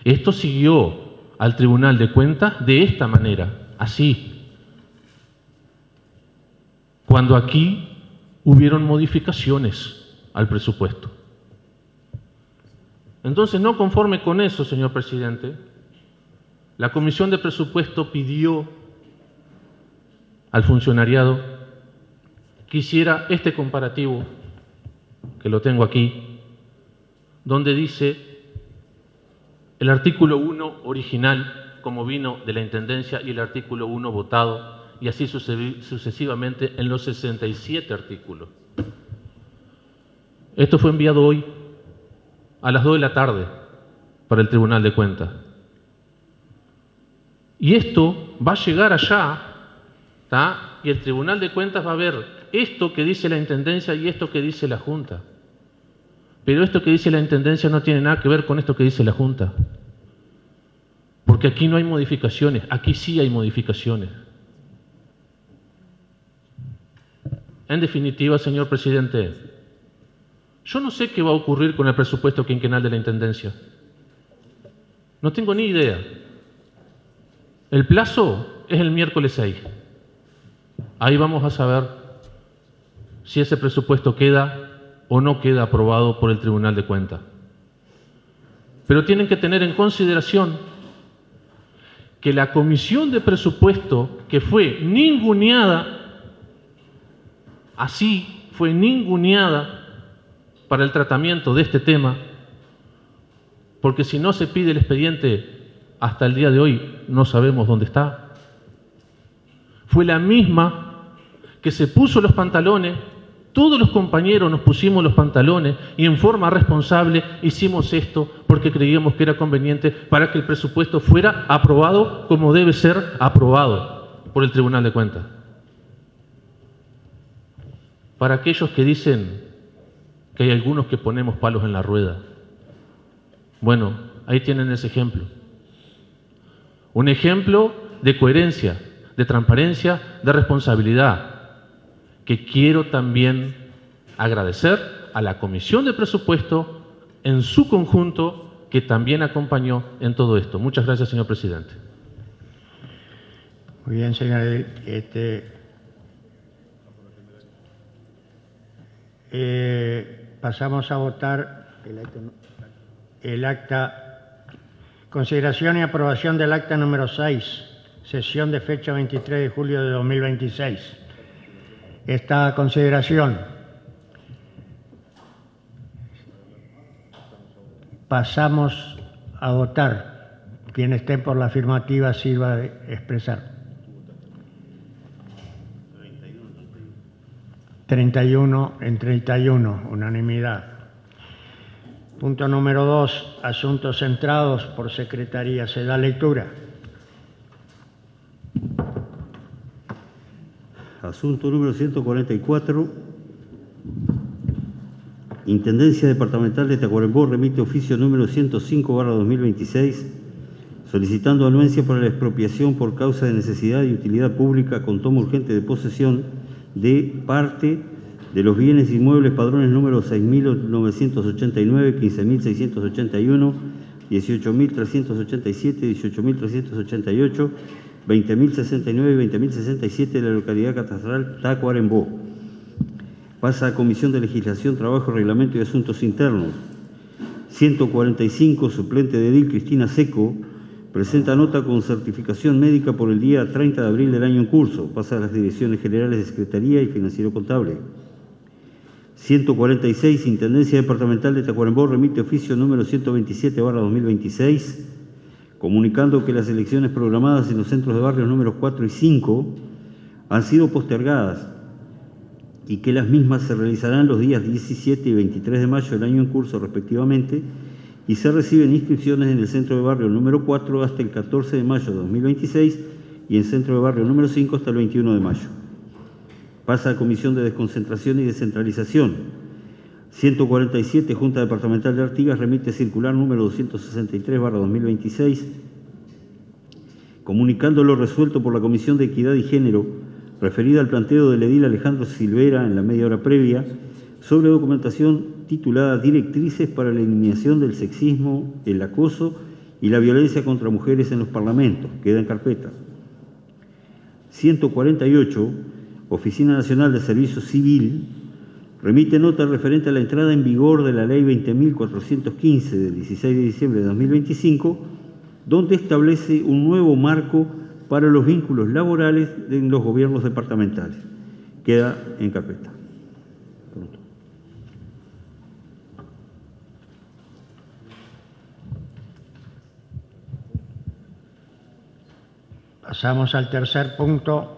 Speaker 10: Esto siguió al Tribunal de Cuentas de esta manera, así. Cuando aquí hubieron modificaciones al presupuesto. Entonces, no conforme con eso, señor presidente, la Comisión de Presupuesto pidió al funcionariado que hiciera este comparativo, que lo tengo aquí, donde dice el artículo 1 original, como vino de la Intendencia, y el artículo 1 votado, y así sucesivamente en los 67 artículos. Esto fue enviado hoy a las 2 de la tarde para el Tribunal de Cuentas. Y esto va a llegar allá, ¿tá? Y el Tribunal de Cuentas va a ver esto que dice la Intendencia y esto que dice la Junta. Pero esto que dice la Intendencia no tiene nada que ver con esto que dice la Junta. Porque aquí no hay modificaciones, aquí sí hay modificaciones. En definitiva, señor presidente, yo no sé qué va a ocurrir con el presupuesto quinquenal de la Intendencia. No tengo ni idea. El plazo es el miércoles 6. Ahí vamos a saber si ese presupuesto queda o no queda aprobado por el Tribunal de Cuentas. Pero tienen que tener en consideración que la Comisión de Presupuesto, que fue ninguneada, así fue ninguneada para el tratamiento de este tema, porque si no se pide el expediente hasta el día de hoy, no sabemos dónde está. Fue la misma que se puso los pantalones, todos los compañeros nos pusimos los pantalones y en forma responsable hicimos esto porque creíamos que era conveniente para que el presupuesto fuera aprobado como debe ser aprobado por el Tribunal de Cuentas. Para aquellos que dicen que hay algunos que ponemos palos en la rueda, bueno, ahí tienen ese ejemplo. Un ejemplo de coherencia, de transparencia, de responsabilidad, que quiero también agradecer a la Comisión de Presupuesto en su conjunto, que también acompañó en todo esto. Muchas gracias, señor presidente.
Speaker 1: Muy bien, señor Edil. Pasamos a votar el acta. Consideración y aprobación del acta número 6, sesión de fecha 23 de julio de 2026. Esta consideración. Pasamos a votar. Quien esté por la afirmativa sirva de expresar. 31 en 31, unanimidad. Punto número 2, asuntos centrados por Secretaría. Se da lectura.
Speaker 11: Asunto número 144. Intendencia Departamental de Tacuarembó remite oficio número 105/2026 solicitando anuencia para la expropiación por causa de necesidad y utilidad pública con toma urgente de posesión de parte de los bienes inmuebles padrones número 6.989, 15.681, 18.387, 18.388, 20.069 y 20.067 de la localidad catastral Tacuarembó. Pasa a Comisión de Legislación, Trabajo, Reglamento y Asuntos Internos. 145, suplente de edil Cristina Seco, presenta nota con certificación médica por el día 30 de abril del año en curso. Pasa a las Direcciones Generales de Secretaría y Financiero Contable. 146, Intendencia Departamental de Tacuarembó remite oficio número 127/2026, comunicando que las elecciones programadas en los centros de barrios números 4 y 5 han sido postergadas y que las mismas se realizarán los días 17 y 23 de mayo del año en curso respectivamente, y se reciben inscripciones en el centro de barrio número 4 hasta el 14 de mayo de 2026 y en centro de barrio número 5 hasta el 21 de mayo. Pasa a Comisión de Desconcentración y Descentralización. 147, Junta Departamental de Artigas remite circular número 263/2026, comunicando lo resuelto por la Comisión de Equidad y Género, referida al planteo del edil Alejandro Silvera en la media hora previa, sobre documentación titulada Directrices para la eliminación del sexismo, el acoso y la violencia contra mujeres en los parlamentos. Queda en carpeta. 148, Oficina Nacional de Servicio Civil, remite nota referente a la entrada en vigor de la Ley 20.415 del 16 de diciembre de 2025, donde establece un nuevo marco para los vínculos laborales en los gobiernos departamentales. Queda en carpeta.
Speaker 1: Pasamos al tercer punto.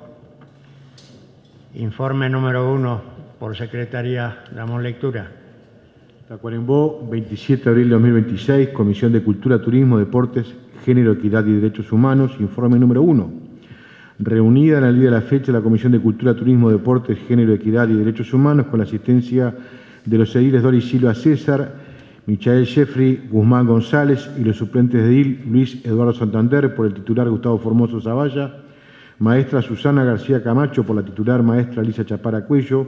Speaker 1: Informe número 1 por Secretaría. Damos lectura.
Speaker 12: Tacuarembó, 27 de abril de 2026, Comisión de Cultura, Turismo, Deportes, Género, Equidad y Derechos Humanos, informe número 1. Reunida en el día de la fecha la Comisión de Cultura, Turismo, Deportes, Género, Equidad y Derechos Humanos, con la asistencia de los ediles Doris Silva César, Michael Jeffrey, Guzmán González y los suplentes de edil Luis Eduardo Santander por el titular Gustavo Formoso Zavalla, maestra Susana García Camacho por la titular maestra Lisa Chapara Cuello,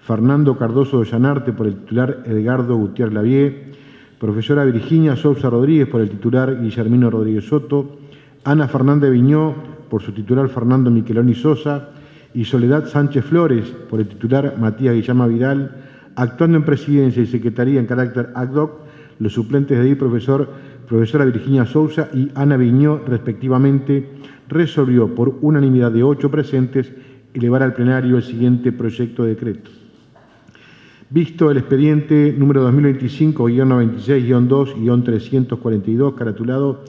Speaker 12: Fernando Cardoso de Llanarte por el titular Edgardo Gutiérrez Lavier, profesora Virginia Sousa Rodríguez por el titular Guillermino Rodríguez Soto, Ana Fernández Viñó por su titular Fernando Micheloni Sosa y Soledad Sánchez Flores por el titular Matías Guillama Vidal, actuando en presidencia y secretaría en carácter ad hoc, los suplentes de edil profesora Virginia Sousa y Ana Viñó, respectivamente, resolvió por unanimidad de 8 presentes elevar al plenario el siguiente proyecto de decreto. Visto el expediente número 2025-96-2-342, caratulado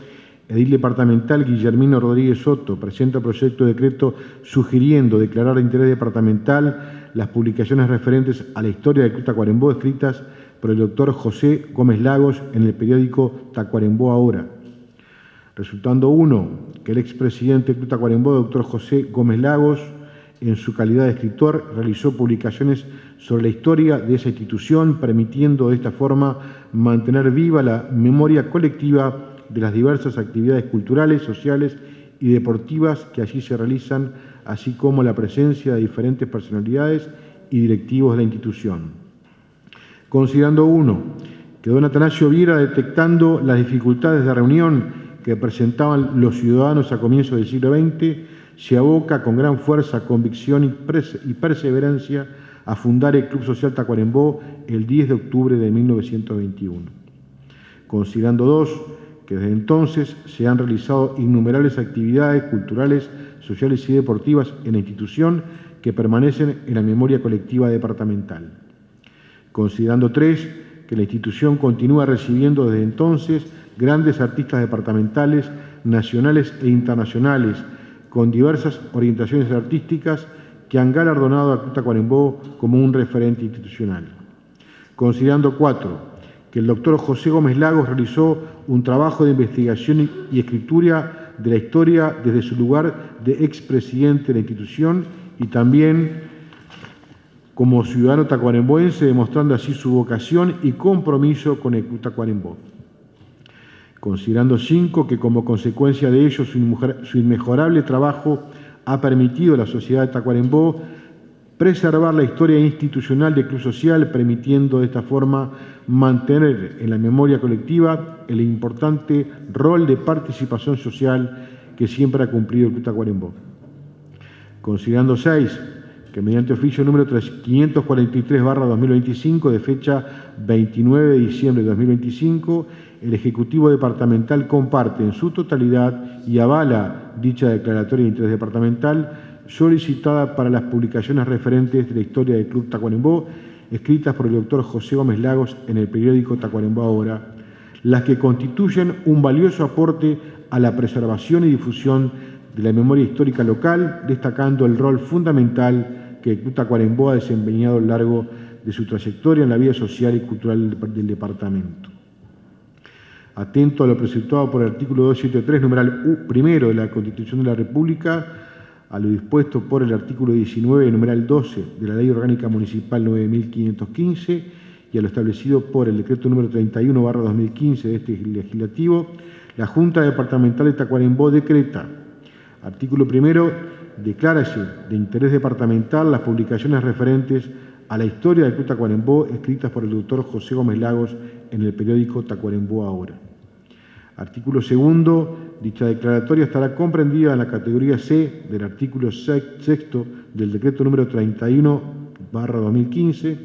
Speaker 12: edil departamental Guillermino Rodríguez Soto, presenta proyecto de decreto sugiriendo declarar de interés departamental las publicaciones referentes a la historia del Club Tacuarembó escritas por el doctor José Gómez Lagos en el periódico Tacuarembó Ahora. Resultando 1, que el expresidente del Club Tacuarembó, doctor José Gómez Lagos, en su calidad de escritor, realizó publicaciones sobre la historia de esa institución, permitiendo de esta forma mantener viva la memoria colectiva de las diversas actividades culturales, sociales y deportivas que allí se realizan, así como la presencia de diferentes personalidades y directivos de la institución. Considerando 1, que don Atanasio Viera, detectando las dificultades de reunión que presentaban los ciudadanos a comienzos del siglo XX, se aboca con gran fuerza, convicción y perseverancia a fundar el Club Social Tacuarembó el 10 de octubre de 1921. Considerando 2, que desde entonces se han realizado innumerables actividades culturales, sociales y deportivas en la institución que permanecen en la memoria colectiva departamental. Considerando 3, que la institución continúa recibiendo desde entonces grandes artistas departamentales, nacionales e internacionales, con diversas orientaciones artísticas que han galardonado a Club Tacuarembó como un referente institucional. Considerando 4, que el doctor José Gómez Lagos realizó un trabajo de investigación y escritura de la historia desde su lugar de expresidente de la institución y también como ciudadano tacuarembóense, demostrando así su vocación y compromiso con el Club Tacuarembó. Considerando 5, que como consecuencia de ello su inmejorable trabajo ha permitido a la sociedad de Tacuarembó preservar la historia institucional del Club Social, permitiendo de esta forma mantener en la memoria colectiva el importante rol de participación social que siempre ha cumplido el Club Tacuarembó. Considerando 6, que mediante oficio número 543/2025, de fecha 29 de diciembre de 2025, el Ejecutivo Departamental comparte en su totalidad y avala dicha declaratoria de interés departamental solicitada para las publicaciones referentes de la historia del Club Tacuarembó, escritas por el doctor José Gómez Lagos en el periódico Tacuarembó Ahora, las que constituyen un valioso aporte a la preservación y difusión de la memoria histórica local, destacando el rol fundamental que el Club Tacuarembó ha desempeñado a lo largo de su trayectoria en la vida social y cultural del departamento. Atento a lo preceptuado por el artículo 273, numeral primero de la Constitución de la República, a lo dispuesto por el artículo 19, numeral 12 de la Ley Orgánica Municipal 9.515 y a lo establecido por el decreto número 31/2015 de este legislativo, la Junta Departamental de Tacuarembó decreta: artículo primero, declárase de interés departamental las publicaciones referentes a la historia del Club Tacuarembó escritas por el doctor José Gómez Lagos en el periódico Tacuarembó Ahora. Artículo segundo, dicha declaratoria estará comprendida en la categoría C del artículo sexto del decreto número 31/2015,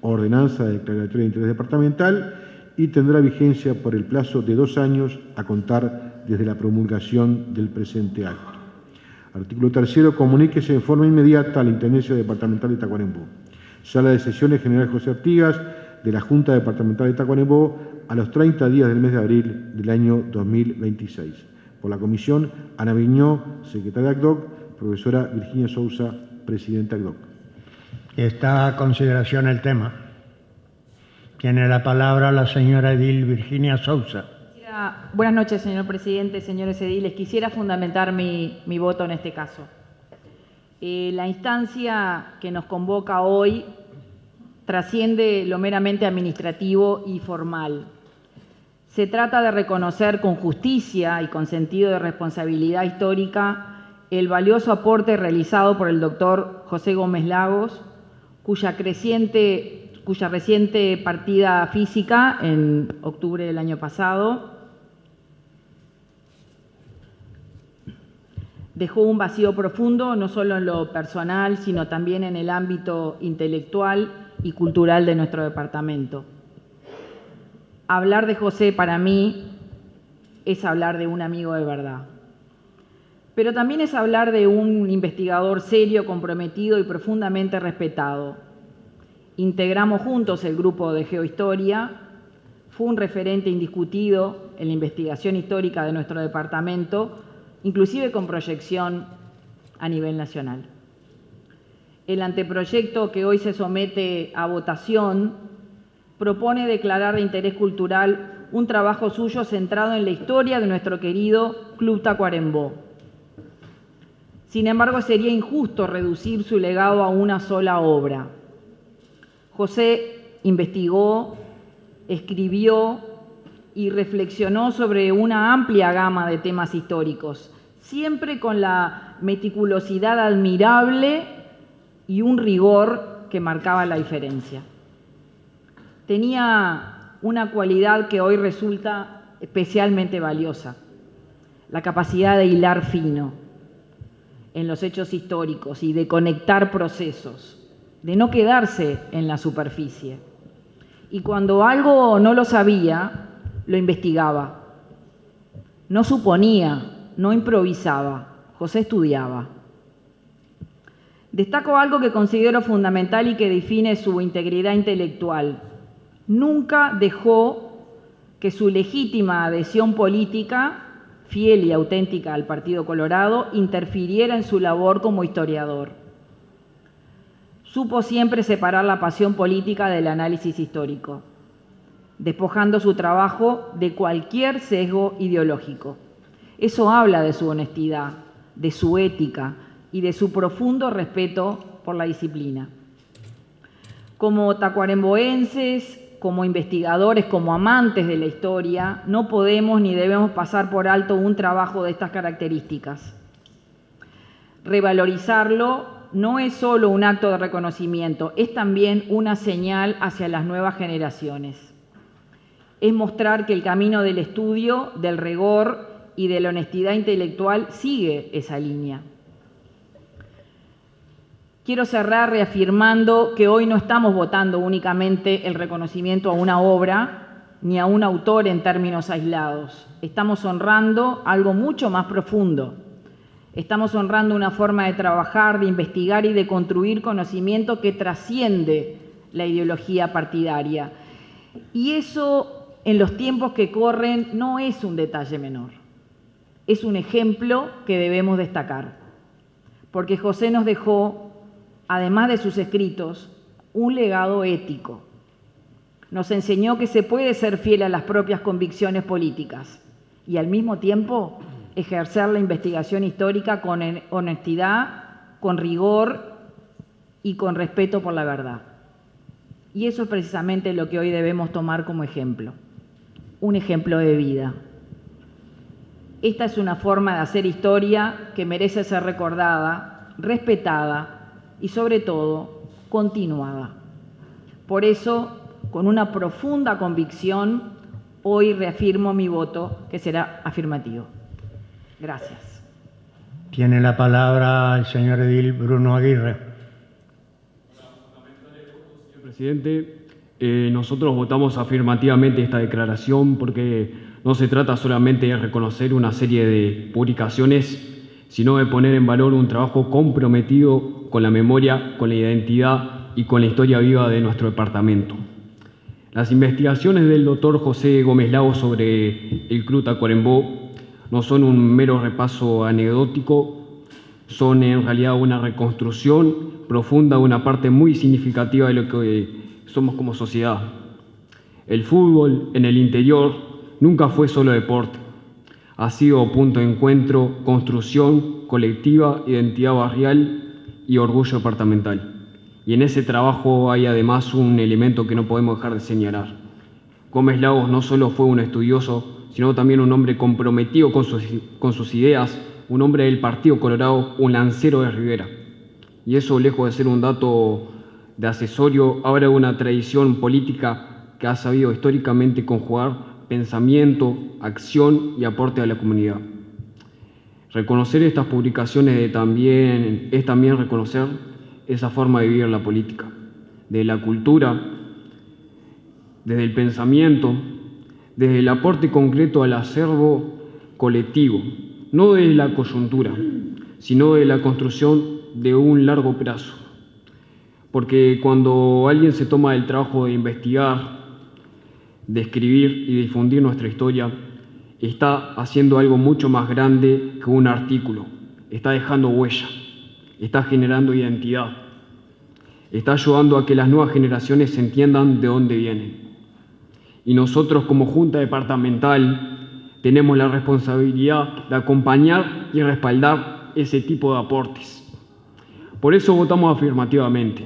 Speaker 12: ordenanza de declaratoria de interés departamental, y tendrá vigencia por el plazo de 2 años a contar desde la promulgación del presente acto. Artículo 3. Comuníquese en forma inmediata a la Intendencia Departamental de Tacuarembó. Sala de Sesiones General José Artigas de la Junta Departamental de Tacuarembó a los 30 días del mes de abril del año 2026. Por la Comisión, Ana Viñó, secretaria ACDOC, profesora Virginia Sousa, presidenta ACDOC.
Speaker 1: Está a consideración el tema. Tiene la palabra la señora edil Virginia Sousa.
Speaker 13: Buenas noches, señor presidente, señores ediles. Quisiera fundamentar mi voto en este caso. La instancia que nos convoca hoy trasciende lo meramente administrativo y formal. Se trata de reconocer con justicia y con sentido de responsabilidad histórica el valioso aporte realizado por el doctor José Gómez Lagos, cuya reciente partida física en octubre del año pasado dejó un vacío profundo, no solo en lo personal, sino también en el ámbito intelectual y cultural de nuestro departamento. Hablar de José para mí es hablar de un amigo de verdad, pero también es hablar de un investigador serio, comprometido y profundamente respetado. Integramos juntos el grupo de Geohistoria, fue un referente indiscutido en la investigación histórica de nuestro departamento, inclusive con proyección a nivel nacional. El anteproyecto que hoy se somete a votación propone declarar de interés cultural un trabajo suyo centrado en la historia de nuestro querido Club Tacuarembó. Sin embargo, sería injusto reducir su legado a una sola obra. José investigó, escribió y reflexionó sobre una amplia gama de temas históricos, siempre con la meticulosidad admirable y un rigor que marcaba la diferencia. Tenía una cualidad que hoy resulta especialmente valiosa, la capacidad de hilar fino en los hechos históricos y de conectar procesos, de no quedarse en la superficie. Y cuando algo no lo sabía, lo investigaba. No suponía, no improvisaba, José estudiaba. Destaco algo que considero fundamental y que define su integridad intelectual. Nunca dejó que su legítima adhesión política, fiel y auténtica al Partido Colorado, interfiriera en su labor como historiador. Supo siempre separar la pasión política del análisis histórico, despojando su trabajo de cualquier sesgo ideológico. Eso habla de su honestidad, de su ética y de su profundo respeto por la disciplina. Como tacuaremboenses, como investigadores, como amantes de la historia, no podemos ni debemos pasar por alto un trabajo de estas características. Revalorizarlo no es solo un acto de reconocimiento, es también una señal hacia las nuevas generaciones. Es mostrar que el camino del estudio, del rigor y de la honestidad intelectual sigue esa línea. Quiero cerrar reafirmando que hoy no estamos votando únicamente el reconocimiento a una obra ni a un autor en términos aislados. Estamos honrando algo mucho más profundo. Estamos honrando una forma de trabajar, de investigar y de construir conocimiento que trasciende la ideología partidaria. Y eso, en los tiempos que corren, no es un detalle menor. Es un ejemplo que debemos destacar, porque José nos dejó, además de sus escritos, un legado ético. Nos enseñó que se puede ser fiel a las propias convicciones políticas y al mismo tiempo ejercer la investigación histórica con honestidad, con rigor y con respeto por la verdad. Y eso es precisamente lo que hoy debemos tomar como ejemplo, un ejemplo de vida. Esta es una forma de hacer historia que merece ser recordada, respetada y sobre todo continuada. Por eso, con una profunda convicción, hoy reafirmo mi voto, que será afirmativo. Gracias.
Speaker 1: Tiene la palabra el señor edil Bruno Aguirre.
Speaker 14: Señor presidente, nosotros votamos afirmativamente esta declaración porque No se trata solamente de reconocer una serie de publicaciones, sino de poner en valor un trabajo comprometido con la memoria, con la identidad y con la historia viva de nuestro departamento. Las investigaciones del doctor José Gómez Lagos sobre el Club Tacuarembó no son un mero repaso anecdótico, son en realidad una reconstrucción profunda de una parte muy significativa de lo que somos como sociedad. El fútbol en el interior nunca fue solo deporte, ha sido punto de encuentro, construcción colectiva, identidad barrial y orgullo departamental. Y en ese trabajo hay además un elemento que no podemos dejar de señalar. Gómez Lagos no solo fue un estudioso, sino también un hombre comprometido con sus ideas, un hombre del Partido Colorado, un lancero de Rivera. Y eso, lejos de ser un dato de accesorio, habla de una tradición política que ha sabido históricamente conjugar pensamiento, acción y aporte a la comunidad. Reconocer estas publicaciones es también reconocer esa forma de vivir la política, de la cultura, desde el pensamiento, desde el aporte concreto al acervo colectivo, no de la coyuntura, sino de la construcción de un largo plazo. Porque cuando alguien se toma el trabajo de investigar, de escribir y difundir nuestra historia, está haciendo algo mucho más grande que un artículo, está dejando huella, está generando identidad, está ayudando a que las nuevas generaciones entiendan de dónde vienen. Y nosotros como Junta Departamental tenemos la responsabilidad de acompañar y respaldar ese tipo de aportes. Por eso votamos afirmativamente,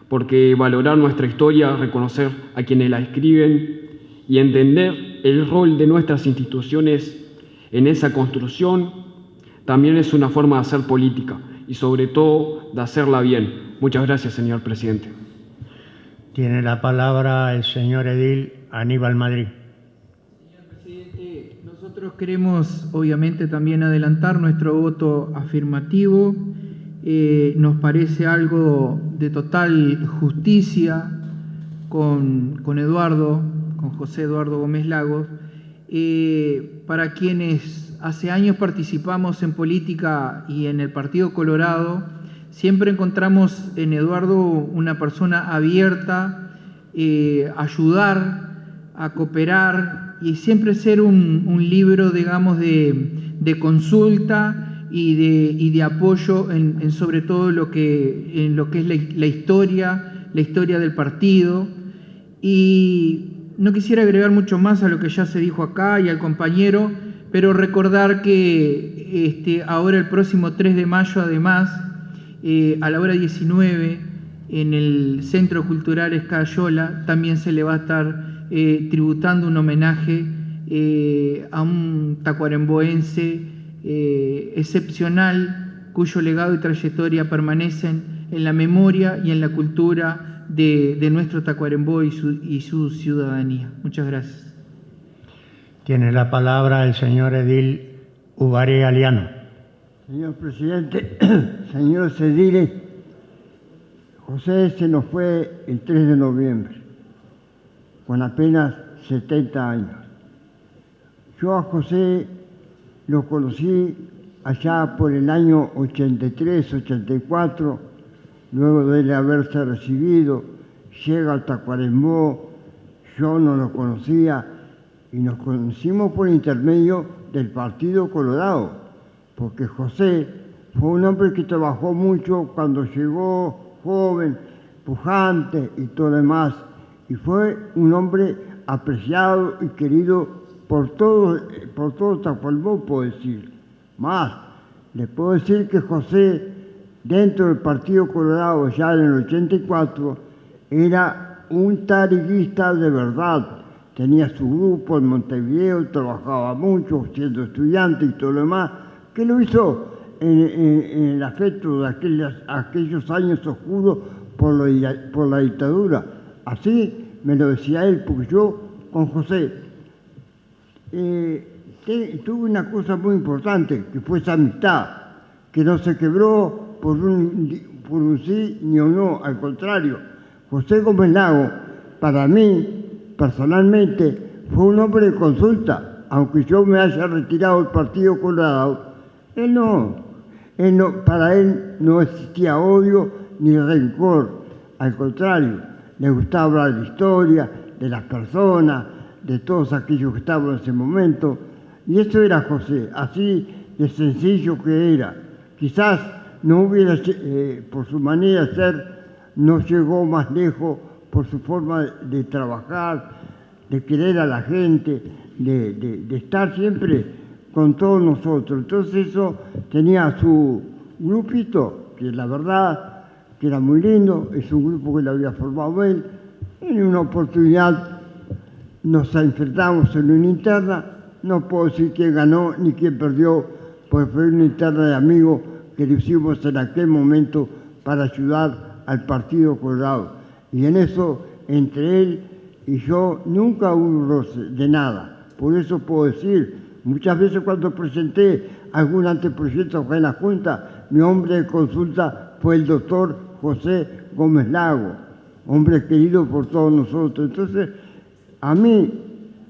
Speaker 14: porque valorar nuestra historia, reconocer a quienes la escriben y entender el rol de nuestras instituciones en esa construcción también es una forma de hacer política y sobre todo de hacerla bien. Muchas gracias, señor presidente.
Speaker 1: Tiene la palabra el señor edil Aníbal Madrid.
Speaker 15: Señor presidente, nosotros queremos obviamente también adelantar nuestro voto afirmativo. Nos parece algo de total justicia con José Eduardo Gómez Lagos, para quienes hace años participamos en política y en el Partido Colorado. Siempre encontramos en Eduardo una persona abierta a ayudar, a cooperar y siempre ser un libro, digamos, de consulta y de apoyo en sobre todo en lo que es la historia del partido. Y no quisiera agregar mucho más a lo que ya se dijo acá y al compañero, pero recordar que ahora el próximo 3 de mayo, además, a la hora 19, en el Centro Cultural Escayola, también se le va a estar tributando un homenaje a un tacuaremboense excepcional, cuyo legado y trayectoria permanecen en la memoria y en la cultura de nuestro Tacuarembó y su ciudadanía. Muchas gracias.
Speaker 1: Tiene la palabra el señor edil Ubaré Aliano.
Speaker 16: Señor presidente, señores ediles, José se nos fue el 3 de noviembre, con apenas 70 años. Yo a José lo conocí allá por el año 83, 84, luego de él haberse recibido, llega al Tacuarembó, yo no lo conocía y nos conocimos por intermedio del Partido Colorado, porque José fue un hombre que trabajó mucho cuando llegó joven, pujante y todo lo demás, y fue un hombre apreciado y querido por todo Tacuarembó, puedo decir. Más, le puedo decir que José, dentro del Partido Colorado, ya en el 84, era un tariguista de verdad. Tenía su grupo en Montevideo, trabajaba mucho, siendo estudiante y todo lo demás, que lo hizo en el afecto de aquellos años oscuros por la dictadura. Así me lo decía él, porque yo con José tuve una cosa muy importante, que fue esa amistad, que no se quebró por un sí ni un no, al contrario. José Gómez Lagos, para mí, personalmente, fue un hombre de consulta, aunque yo me haya retirado del Partido Colorado, para él no existía odio ni rencor, al contrario, le gustaba hablar de la historia, de las personas, de todos aquellos que estaban en ese momento, y eso era José, así de sencillo que era. Quizás no hubiera, por su manera de ser, no llegó más lejos por su forma de trabajar, de querer a la gente, de estar siempre con todos nosotros. Entonces eso tenía su grupito, que la verdad que era muy lindo, es un grupo que lo había formado él. En una oportunidad nos enfrentamos en una interna, no puedo decir quién ganó ni quién perdió, porque fue una interna de amigos que lo hicimos en aquel momento para ayudar al Partido Colorado. Y en eso, entre él y yo, nunca hubo roce de nada. Por eso puedo decir, muchas veces cuando presenté algún anteproyecto en la Junta, mi hombre de consulta fue el doctor José Gómez Lago, hombre querido por todos nosotros. Entonces, a mí,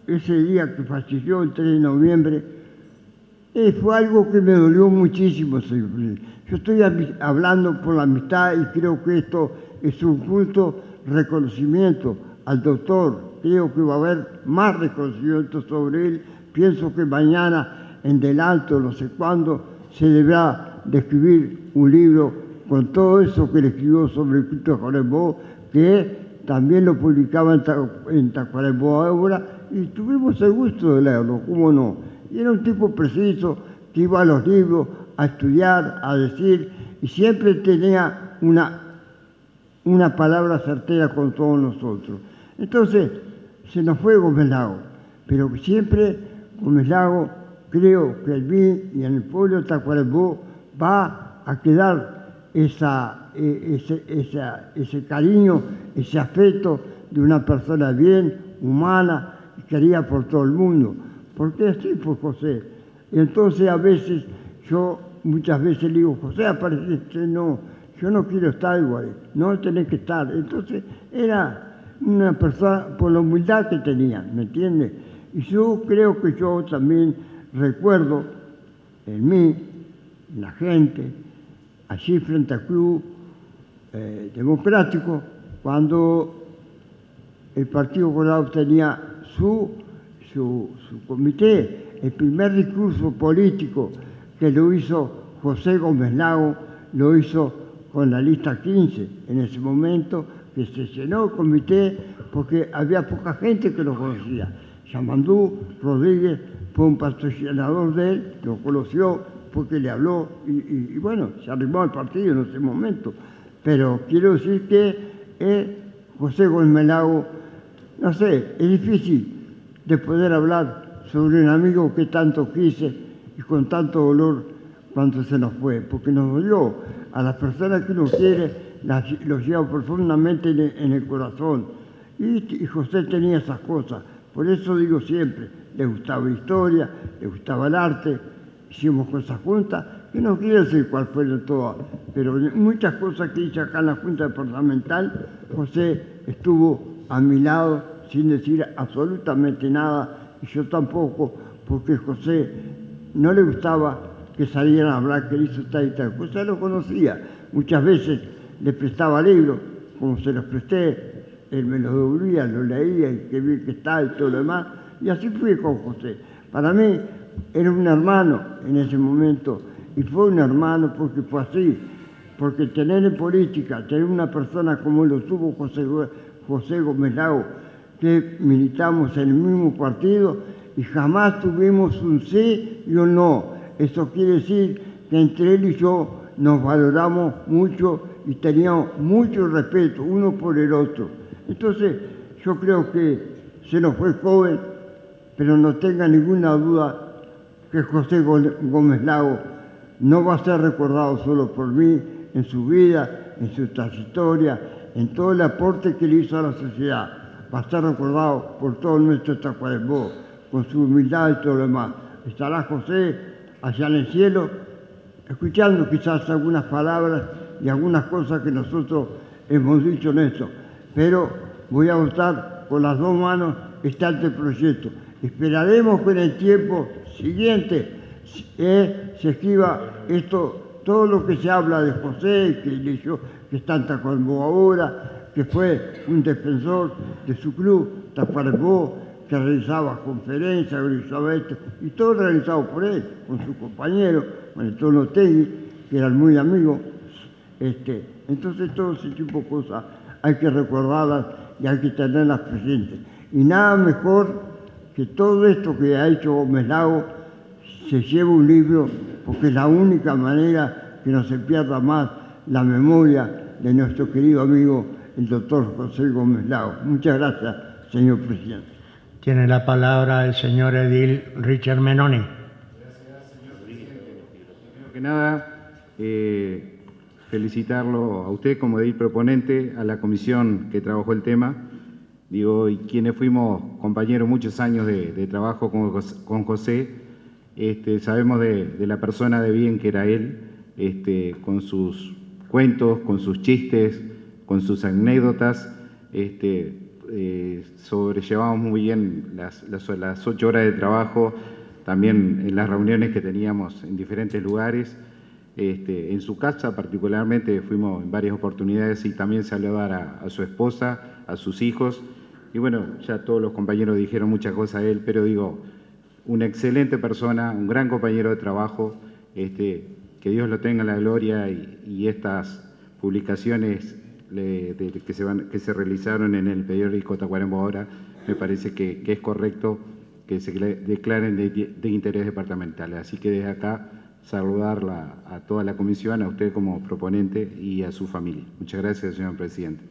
Speaker 16: ese día que falleció, el 3 de noviembre, fue algo que me dolió muchísimo, señor presidente. Yo estoy hablando por la amistad y creo que esto es un justo reconocimiento al doctor. Creo que va a haber más reconocimiento sobre él. Pienso que mañana, en Del Alto, no sé cuándo, se deberá de escribir un libro con todo eso que le escribió sobre el culto de Tacuarembó, que también lo publicaba en Tacuarembó ahora, y tuvimos el gusto de leerlo, cómo no. Y era un tipo preciso, que iba a los libros a estudiar, a decir, y siempre tenía una palabra certera con todos nosotros. Entonces, se nos fue Gómez Lago, pero siempre Gómez Lago, creo que en mí y en el pueblo de Tacuarembó va a quedar ese cariño, ese afecto de una persona bien, humana, querida por todo el mundo. Porque así fue José. Y entonces a veces muchas veces le digo, José, aparece, no, yo no quiero estar igual, no tenés que estar. Entonces era una persona por la humildad que tenía, ¿me entiendes? Y yo creo que yo también recuerdo en mí, en la gente, allí frente al Club Democrático, cuando el Partido Colorado tenía su comité, el primer discurso político que lo hizo José Gómez Lago, lo hizo con la lista 15 en ese momento, que se llenó el comité porque había poca gente que lo conocía. Yamandú Rodríguez fue un patrocinador de él, lo conoció porque le habló y bueno, se arrimó al partido en ese momento. Pero quiero decir que José Gómez Lago, no sé, es difícil de poder hablar sobre un amigo que tanto quise y con tanto dolor cuando se nos fue, porque nos dolió. A las personas que uno quiere, los lleva profundamente en el corazón. Y José tenía esas cosas. Por eso digo siempre, le gustaba la historia, le gustaba el arte, hicimos cosas juntas, que no quiero decir cuál fueron todas, pero muchas cosas que hice acá en la Junta Departamental, José estuvo a mi lado sin decir absolutamente nada, y yo tampoco, porque José no le gustaba que salieran a hablar que hizo tal y tal. José lo conocía, muchas veces le prestaba libros, como se los presté, él me los devolvía, los leía, y qué bien que está y todo lo demás, y así fui con José. Para mí era un hermano en ese momento, y fue un hermano porque fue así, porque tener en política, tener una persona como lo tuvo José Gómez Lago, que militamos en el mismo partido y jamás tuvimos un sí y un no. Eso quiere decir que entre él y yo nos valoramos mucho y teníamos mucho respeto uno por el otro. Entonces, yo creo que se nos fue joven, pero no tenga ninguna duda que José Gómez Lago no va a ser recordado solo por mí en su vida, en su trayectoria, en todo el aporte que le hizo a la sociedad. Va a ser recordado por todo nuestro Tacuarembó, con su humildad y todo lo demás. Estará José allá en el cielo, escuchando quizás algunas palabras y algunas cosas que nosotros hemos dicho en esto. Pero voy a votar con las dos manos está este proyecto. Esperaremos que en el tiempo siguiente se escriba esto, todo lo que se habla de José, que leyó, que está en Tacuarembó ahora, que fue un defensor de su club, Tacuarembó, que realizaba conferencias, realizaba esto, y todo realizado por él, con su compañero, con el Tono Tegui, que eran muy amigos. Entonces todo ese tipo de cosas hay que recordarlas y hay que tenerlas presentes. Y nada mejor que todo esto que ha hecho Gómez Lagos se lleve un libro, porque es la única manera que no se pierda más la memoria de nuestro querido amigo, el doctor José Gómez Lagos. Muchas gracias, señor presidente.
Speaker 1: Tiene la palabra el señor edil Richard Menoni.
Speaker 17: Gracias, señor presidente. Primero que nada, felicitarlo a usted como edil proponente, a la comisión que trabajó el tema, digo, y quienes fuimos compañeros muchos años de trabajo con José, sabemos de la persona de bien que era él, con sus cuentos, con sus chistes, con sus anécdotas, sobrellevamos muy bien las 8 horas de trabajo, también en las reuniones que teníamos en diferentes lugares. En su casa particularmente fuimos en varias oportunidades y también saludar a su esposa, a sus hijos. Y bueno, ya todos los compañeros dijeron muchas cosas de él, pero digo, una excelente persona, un gran compañero de trabajo, que Dios lo tenga en la gloria y estas publicaciones que se realizaron en el periódico Tacuarembó ahora, me parece que es correcto que se declaren de interés departamental. Así que desde acá saludarla a toda la comisión, a usted como proponente y a su familia. Muchas gracias, señor presidente.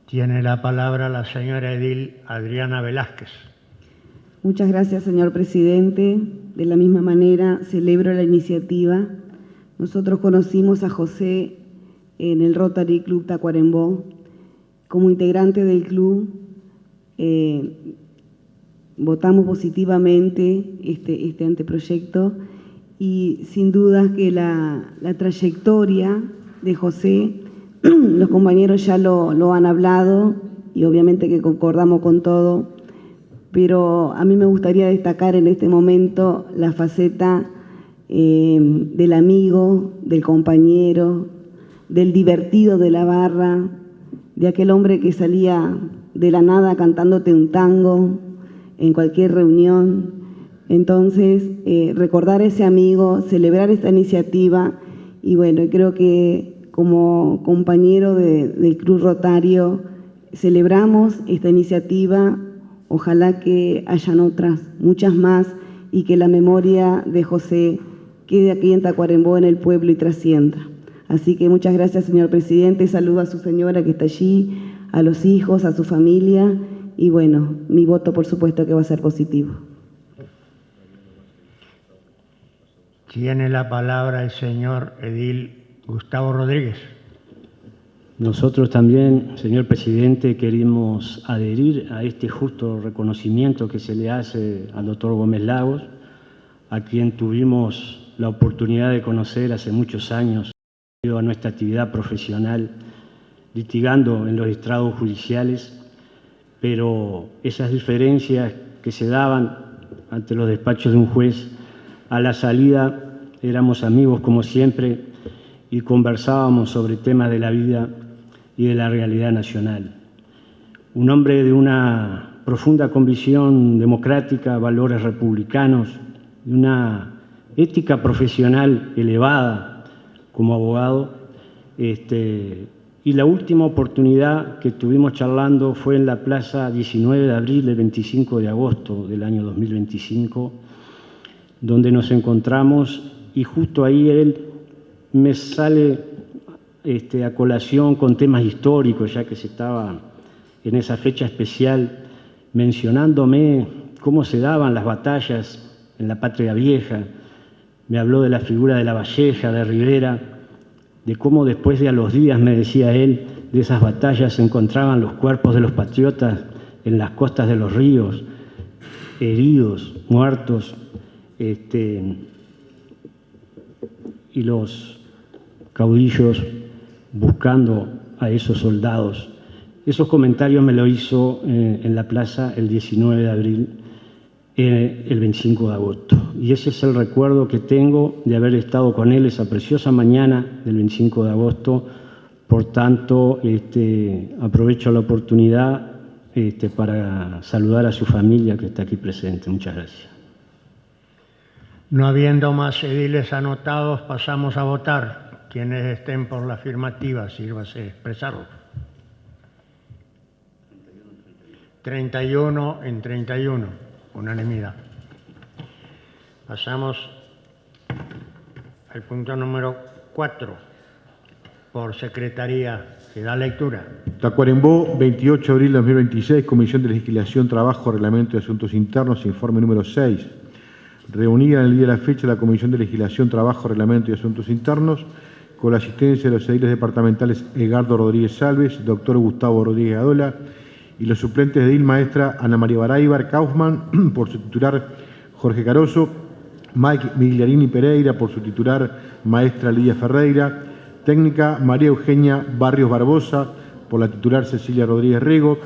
Speaker 1: Tiene la palabra la señora edil Adriana Velázquez.
Speaker 18: Muchas gracias, señor presidente. De la misma manera, celebro la iniciativa. Nosotros conocimos a José en el Rotary Club Tacuarembó. Como integrante del club, votamos positivamente este anteproyecto y sin duda que la trayectoria de José, los compañeros ya lo han hablado y obviamente que concordamos con todo, pero a mí me gustaría destacar en este momento la faceta del amigo, del compañero, del divertido de la barra, de aquel hombre que salía de la nada cantándote un tango en cualquier reunión. Entonces, recordar a ese amigo, celebrar esta iniciativa y bueno, creo que como compañero del Club Rotario celebramos esta iniciativa. Ojalá que hayan otras, muchas más, y que la memoria de José quede aquí en Tacuarembó, en el pueblo, y trascienda. Así que muchas gracias, señor presidente. Saludo a su señora que está allí, a los hijos, a su familia, y bueno, mi voto por supuesto que va a ser positivo.
Speaker 1: Tiene la palabra el señor edil Gustavo Rodríguez.
Speaker 2: Nosotros también, señor presidente, queremos adherir a este justo reconocimiento que se le hace al doctor Gómez Lagos, a quien tuvimos la oportunidad de conocer hace muchos años, debido a nuestra actividad profesional, litigando en los estrados judiciales, pero esas diferencias que se daban ante los despachos de un juez, a la salida éramos amigos como siempre y conversábamos sobre temas de la vida y de la realidad nacional. Un hombre de una profunda convicción democrática, valores republicanos, de una ética profesional elevada como abogado. Y la última oportunidad que tuvimos charlando fue en la plaza 19 de abril del 25 de agosto del año 2025, donde nos encontramos y justo ahí él me sale a colación con temas históricos, ya que se estaba en esa fecha especial mencionándome cómo se daban las batallas en la Patria Vieja. Me habló de la figura de La Valleja, de Rivera, de cómo después de a los días, me decía él, de esas batallas se encontraban los cuerpos de los patriotas en las costas de los ríos, heridos, muertos, y los caudillos buscando a esos soldados. Esos comentarios me lo hizo en la plaza el 19 de abril, el 25 de agosto. Y ese es el recuerdo que tengo de haber estado con él esa preciosa mañana del 25 de agosto. Por tanto, aprovecho la oportunidad para saludar a su familia que está aquí presente. Muchas gracias.
Speaker 1: No habiendo más ediles anotados, pasamos a votar. Quienes estén por la afirmativa, sírvase expresarlo. 31 en 31, unanimidad. Pasamos al punto número 4, por secretaría, que da lectura.
Speaker 12: Tacuarembó, 28 de abril de 2026, Comisión de Legislación, Trabajo, Reglamento y Asuntos Internos, informe número 6. Reunida en el día de la fecha la Comisión de Legislación, Trabajo, Reglamento y Asuntos Internos, con la asistencia de los ediles departamentales Edgardo Rodríguez Salves, doctor Gustavo Rodríguez Adola, y los suplentes de edil maestra Ana María Baraybar Kaufman, por su titular Jorge Caroso, Mike Migliarini Pereira, por su titular maestra Lidia Ferreira, técnica María Eugenia Barrios Barbosa, por la titular Cecilia Rodríguez Rego,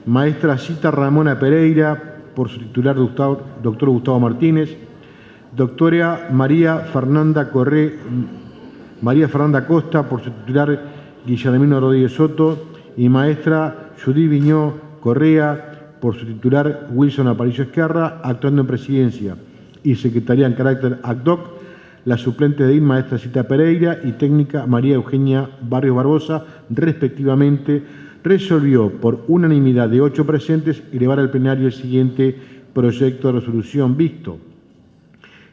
Speaker 12: maestra Cita Ramona Pereira, por su titular doctor Gustavo Martínez, doctora María Fernanda Costa, por su titular Guillermino Rodríguez Soto, y maestra Judith Viñó Correa, por su titular Wilson Aparicio Esquerra, actuando en presidencia y secretaría en carácter ad hoc, la suplente de edil maestra Cita Pereira y técnica María Eugenia Barrios Barbosa, respectivamente, resolvió por unanimidad de 8 presentes elevar al plenario el siguiente proyecto de resolución visto.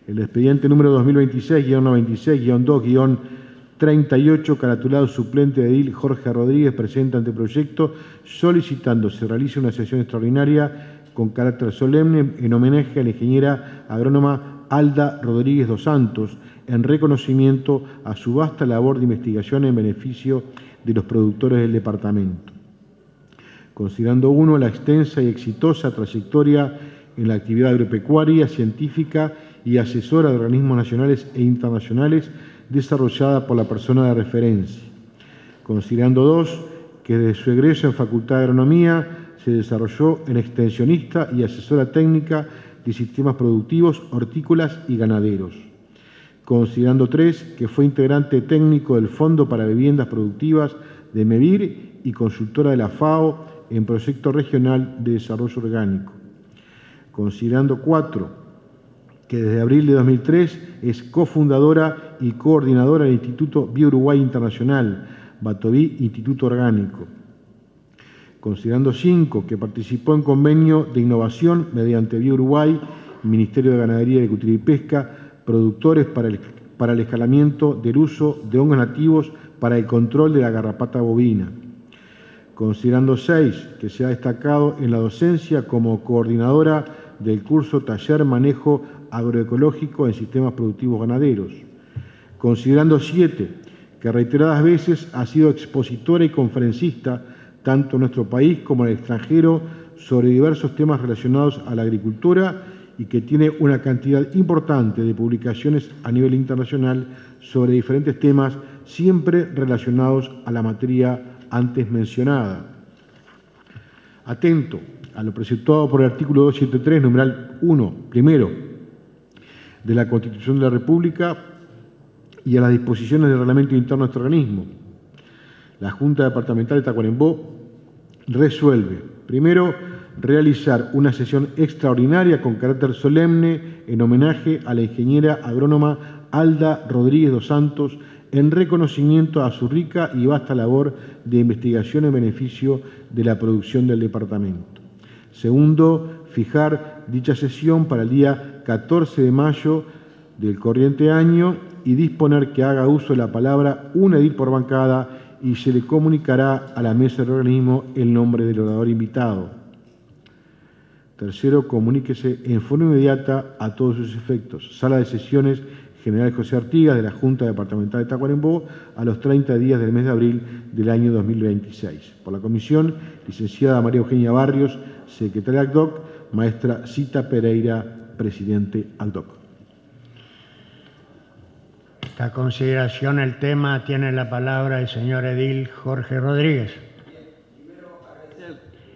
Speaker 12: El expediente número 2026-96-2-38, caratulado suplente de edil Jorge Rodríguez, presenta anteproyecto solicitando se realice una sesión extraordinaria con carácter solemne en homenaje a la ingeniera agrónoma Alda Rodríguez dos Santos, en reconocimiento a su vasta labor de investigación en beneficio de los productores del departamento. Considerando uno la extensa y exitosa trayectoria en la actividad agropecuaria, científica y asesora de organismos nacionales e internacionales desarrollada por la persona de referencia. Considerando dos, que desde su egreso en Facultad de Agronomía se desarrolló en extensionista y asesora técnica de sistemas productivos, hortícolas y ganaderos. Considerando tres, que fue integrante técnico del Fondo para Viviendas Productivas de MEVIR y consultora de la FAO en Proyecto Regional de Desarrollo Orgánico. Considerando cuatro, que desde abril de 2003 es cofundadora y coordinadora del Instituto BioUruguay Internacional, Batoví Instituto Orgánico. Considerando 5, que participó en convenio de innovación mediante BioUruguay, Ministerio de Ganadería, Agricultura y Pesca, productores para el escalamiento del uso de hongos nativos para el control de la garrapata bovina. Considerando 6, que se ha destacado en la docencia como coordinadora del curso Taller Manejo Agroecológico en Sistemas Productivos Ganaderos. Considerando 7, que reiteradas veces ha sido expositora y conferencista tanto en nuestro país como en el extranjero sobre diversos temas relacionados a la agricultura y que tiene una cantidad importante de publicaciones a nivel internacional sobre diferentes temas, siempre relacionados a la materia antes mencionada. Atento a lo preceptuado por el artículo 273, numeral 1, primero, de la Constitución de la República y a las disposiciones del reglamento interno de este organismo. La Junta Departamental de Tacuarembó resuelve, primero, realizar una sesión extraordinaria con carácter solemne en homenaje a la ingeniera agrónoma Alda Rodríguez dos Santos en reconocimiento a su rica y vasta labor de investigación en beneficio de la producción del departamento. Segundo, fijar dicha sesión para el día 14 de mayo del corriente año y disponer que haga uso de la palabra un edil por bancada y se le comunicará a la mesa del organismo el nombre del orador invitado. Tercero, comuníquese en forma inmediata a todos sus efectos. Sala de Sesiones General José Artigas de la Junta Departamental de Tacuarembó a los 30 días del mes de abril del año 2026. Por la comisión, licenciada María Eugenia Barrios, secretaria ad hoc, maestra Cita Pereira, presidente ad hoc.
Speaker 1: A consideración el tema tiene la palabra el señor edil Jorge Rodríguez.
Speaker 19: Primero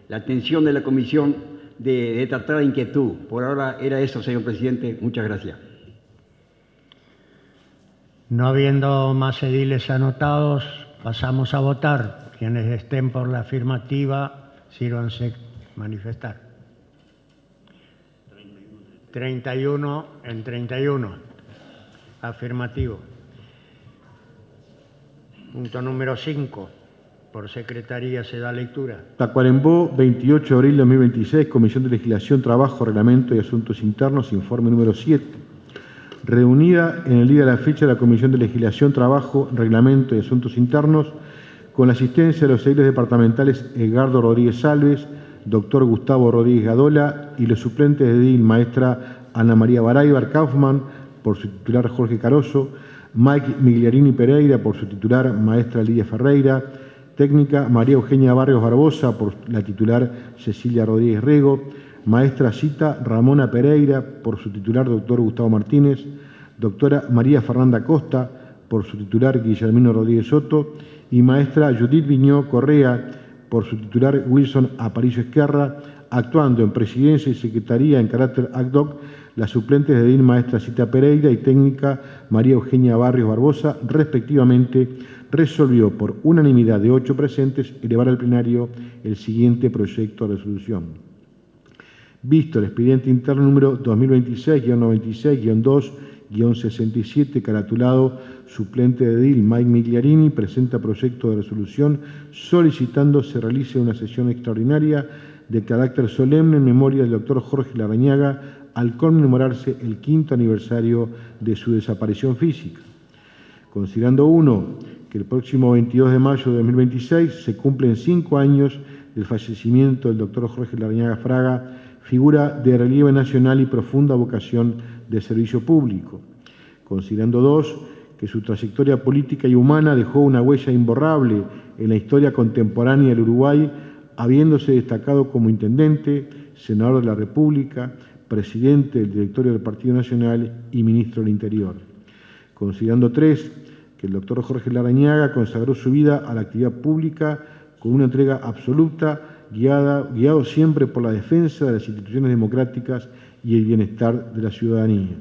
Speaker 9: la atención de la comisión de tratar la inquietud. Por ahora era eso, señor presidente. Muchas gracias.
Speaker 1: No habiendo más ediles anotados, pasamos a votar. Quienes estén por la afirmativa, sírvanse manifestar. 31 en 31. Afirmativo. Punto número 5. Por secretaría se da lectura.
Speaker 12: Tacuarembó, 28 de abril de 2026, Comisión de Legislación, Trabajo, Reglamento y Asuntos Internos, informe número 7. Reunida en el día de la fecha la Comisión de Legislación, Trabajo, Reglamento y Asuntos Internos, con la asistencia de los ediles departamentales Edgardo Rodríguez Alves, doctor Gustavo Rodríguez Gadola y los suplentes de edil maestra Ana María Baraybar Kaufman, por su titular Jorge Caroso, Mike Migliarini Pereira, por su titular maestra Lidia Ferreira, técnica María Eugenia Barrios Barbosa, por la titular Cecilia Rodríguez Rego, maestra Cita Ramona Pereira, por su titular doctor Gustavo Martínez, doctora María Fernanda Costa, por su titular Guillermino Rodríguez Soto, y maestra Judith Viñó Correa, por su titular Wilson Aparicio Esquerra, actuando en presidencia y secretaría en carácter ad hoc las suplentes de edil maestra Cita Pereira y técnica María Eugenia Barrios Barbosa, respectivamente, resolvió por unanimidad de 8 presentes elevar al plenario el siguiente proyecto de resolución. Visto el expediente interno número 2026-96-2-67, caratulado suplente de edil Mike Migliarini, presenta proyecto de resolución solicitando se realice una sesión extraordinaria de carácter solemne en memoria del doctor Jorge Larrañaga al conmemorarse el 5º aniversario de su desaparición física. Considerando 1, que el próximo 22 de mayo de 2026 se cumplen 5 años del fallecimiento del doctor Jorge Larrañaga Fraga, figura de relieve nacional y profunda vocación de servicio público. Considerando 2, que su trayectoria política y humana dejó una huella imborrable en la historia contemporánea del Uruguay, habiéndose destacado como intendente, senador de la República, presidente del directorio del Partido Nacional y ministro del Interior. Considerando 3, que el doctor Jorge Larrañaga consagró su vida a la actividad pública con una entrega absoluta, guiado siempre por la defensa de las instituciones democráticas y el bienestar de la ciudadanía.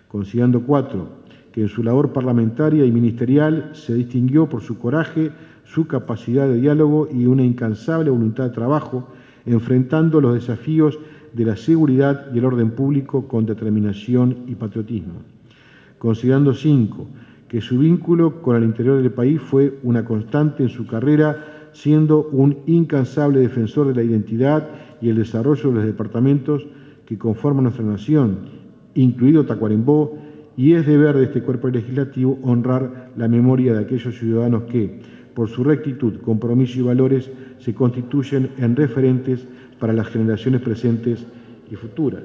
Speaker 12: Considerando 4, que en su labor parlamentaria y ministerial se distinguió por su coraje, su capacidad de diálogo y una incansable voluntad de trabajo, enfrentando los desafíos de la seguridad y el orden público con determinación y patriotismo. Considerando 5, que su vínculo con el interior del país fue una constante en su carrera, siendo un incansable defensor de la identidad y el desarrollo de los departamentos que conforman nuestra nación, incluido Tacuarembó, y es deber de este cuerpo legislativo honrar la memoria de aquellos ciudadanos que, por su rectitud, compromiso y valores, se constituyen en referentes para las generaciones presentes y futuras.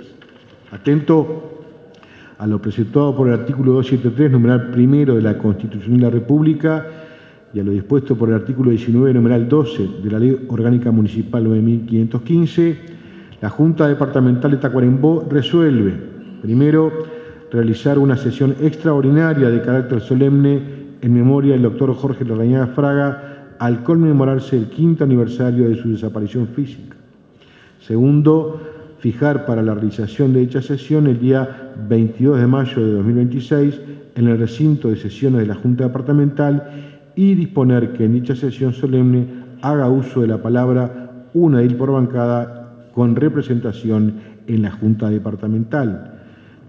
Speaker 12: Atento a lo presentado por el artículo 273, numeral primero de la Constitución de la República, y a lo dispuesto por el artículo 19, numeral 12 de la Ley Orgánica Municipal 9515, la Junta Departamental de Tacuarembó resuelve, primero, realizar una sesión extraordinaria de carácter solemne en memoria del doctor Jorge Larrañaga Fraga al conmemorarse el 5º aniversario de su desaparición física. Segundo, fijar para la realización de dicha sesión el día 22 de mayo de 2026 en el recinto de sesiones de la Junta Departamental y disponer que en dicha sesión solemne haga uso de la palabra un edil por bancada con representación en la Junta Departamental.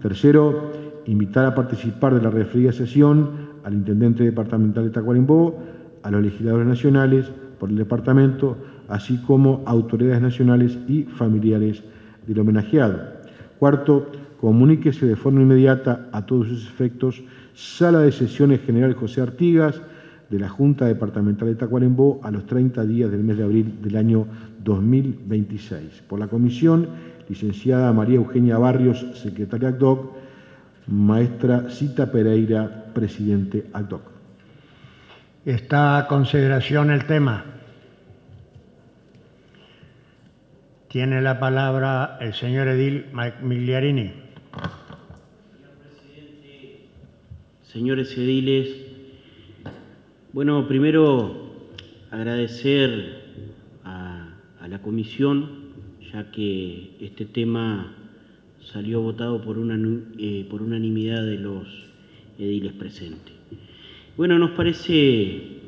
Speaker 12: Tercero, invitar a participar de la referida sesión al Intendente Departamental de Tacuarembó, a los legisladores nacionales por el departamento, así como autoridades nacionales y familiares del homenajeado. Cuarto, comuníquese de forma inmediata a todos sus efectos Sala de Sesiones General José Artigas de la Junta Departamental de Tacuarembó a los 30 días del mes de abril del año 2026. Por la comisión, licenciada María Eugenia Barrios, secretaria ad hoc, maestra Cita Pereira, presidente ad hoc.
Speaker 1: Está a consideración el tema. Tiene la palabra el señor edil Migliarini.
Speaker 19: Señores ediles, bueno, primero agradecer a la comisión, ya que este tema salió votado por unanimidad de los ediles presentes. Bueno, nos parece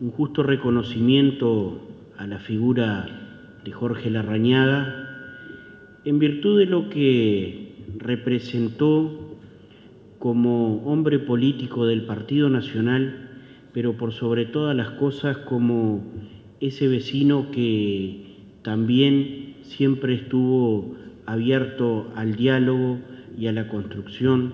Speaker 19: un justo reconocimiento a la figura de Jorge Larrañaga en virtud de lo que representó como hombre político del Partido Nacional, pero por sobre todas las cosas como ese vecino que también siempre estuvo abierto al diálogo y a la construcción,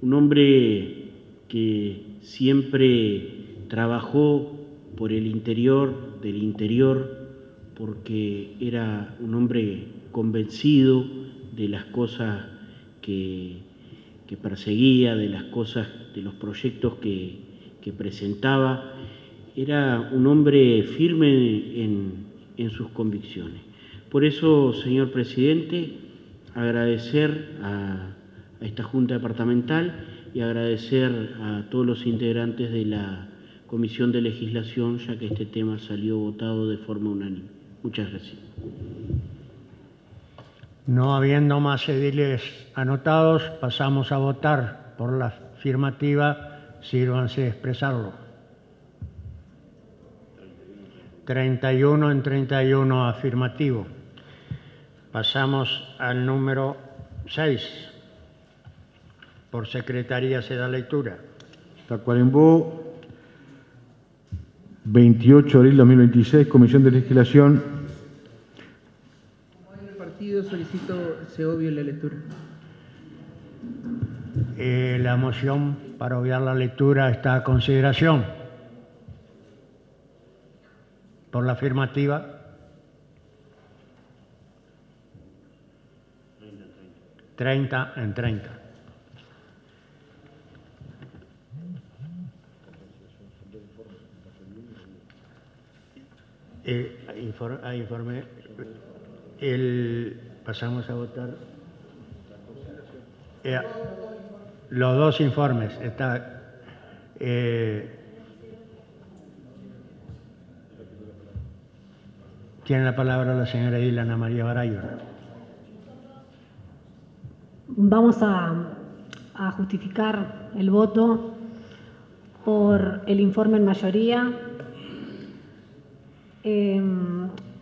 Speaker 19: un hombre que siempre trabajó por el interior del interior, porque era un hombre convencido de las cosas que perseguía, de las cosas, de los proyectos que presentaba. Era un hombre firme en sus convicciones. Por eso, señor presidente, agradecer a esta Junta Departamental y agradecer a todos los integrantes de la Comisión de Legislación, ya que este tema salió votado de forma unánime. Muchas gracias.
Speaker 1: No habiendo más ediles anotados, pasamos a votar. Por la afirmativa, sírvanse a expresarlo. 31 en 31 afirmativo. Pasamos al número 6. Por secretaría se da lectura.
Speaker 12: Tacuarembó, 28 de abril 2026, Comisión de Legislación.
Speaker 15: Como hay el partido, solicito se obvie la lectura.
Speaker 1: La moción para obviar la lectura está a consideración. Por la afirmativa. 30 en 30. Informe. Pasamos a votar. Los dos informes. Tiene la palabra la señora Edil Ana María Barayo.
Speaker 8: Vamos a justificar el voto por el informe en mayoría.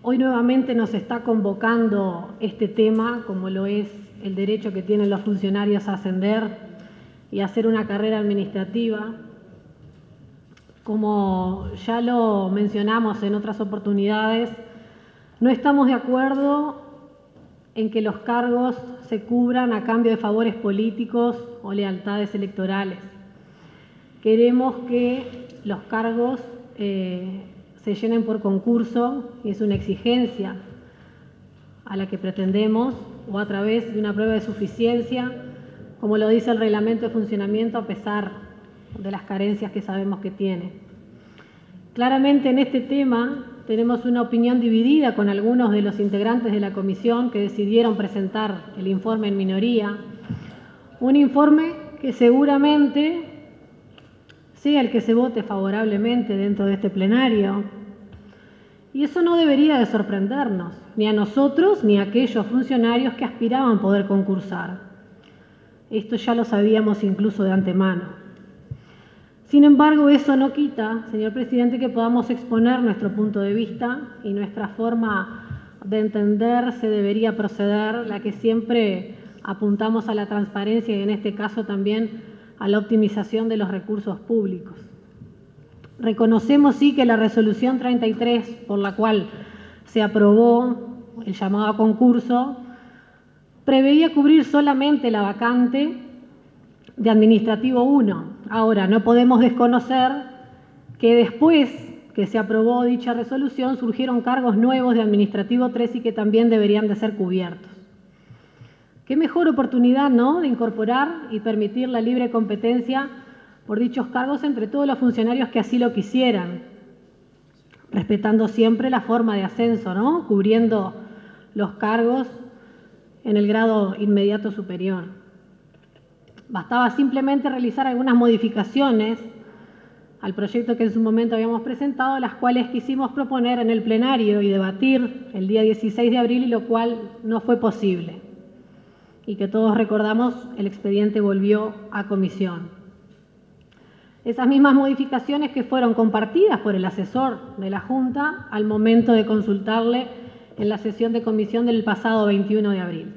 Speaker 8: Hoy nuevamente nos está convocando este tema, como lo es el derecho que tienen los funcionarios a ascender y a hacer una carrera administrativa. Como ya lo mencionamos en otras oportunidades, no estamos de acuerdo en que los cargos se cubran a cambio de favores políticos o lealtades electorales. Queremos que los cargos se llenen por concurso, y es una exigencia a la que pretendemos, o a través de una prueba de suficiencia, como lo dice el reglamento de funcionamiento, a pesar de las carencias que sabemos que tiene. Claramente en este tema tenemos una opinión dividida con algunos de los integrantes de la comisión que decidieron presentar el informe en minoría, un informe que seguramente sea el que se vote favorablemente dentro de este plenario. Y eso no debería de sorprendernos, ni a nosotros ni a aquellos funcionarios que aspiraban a poder concursar. Esto ya lo sabíamos incluso de antemano. Sin embargo, eso no quita, señor presidente, que podamos exponer nuestro punto de vista y nuestra forma de entender se debería proceder, la que siempre apuntamos a la transparencia y en este caso también a la optimización de los recursos públicos. Reconocemos sí que la resolución 33, por la cual se aprobó el llamado a concurso, preveía cubrir solamente la vacante de Administrativo 1. Ahora, no podemos desconocer que después que se aprobó dicha resolución surgieron cargos nuevos de Administrativo 3 y que también deberían de ser cubiertos. Qué mejor oportunidad, ¿no?, de incorporar y permitir la libre competencia por dichos cargos entre todos los funcionarios que así lo quisieran, respetando siempre la forma de ascenso, ¿no?, cubriendo los cargos en el grado inmediato superior. Bastaba simplemente realizar algunas modificaciones al proyecto que en su momento habíamos presentado, las cuales quisimos proponer en el plenario y debatir el día 16 de abril, y lo cual no fue posible. Y que todos recordamos, el expediente volvió a comisión. Esas mismas modificaciones que fueron compartidas por el asesor de la Junta al momento de consultarle en la sesión de comisión del pasado 21 de abril.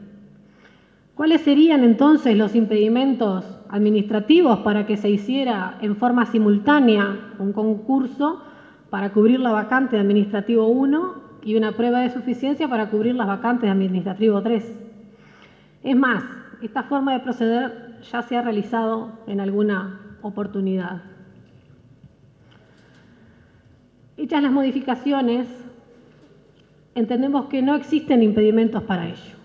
Speaker 8: ¿Cuáles serían entonces los impedimentos administrativos para que se hiciera en forma simultánea un concurso para cubrir la vacante de Administrativo 1 y una prueba de suficiencia para cubrir las vacantes de Administrativo 3? Es más, esta forma de proceder ya se ha realizado en alguna oportunidad. Hechas las modificaciones, entendemos que no existen impedimentos para ello.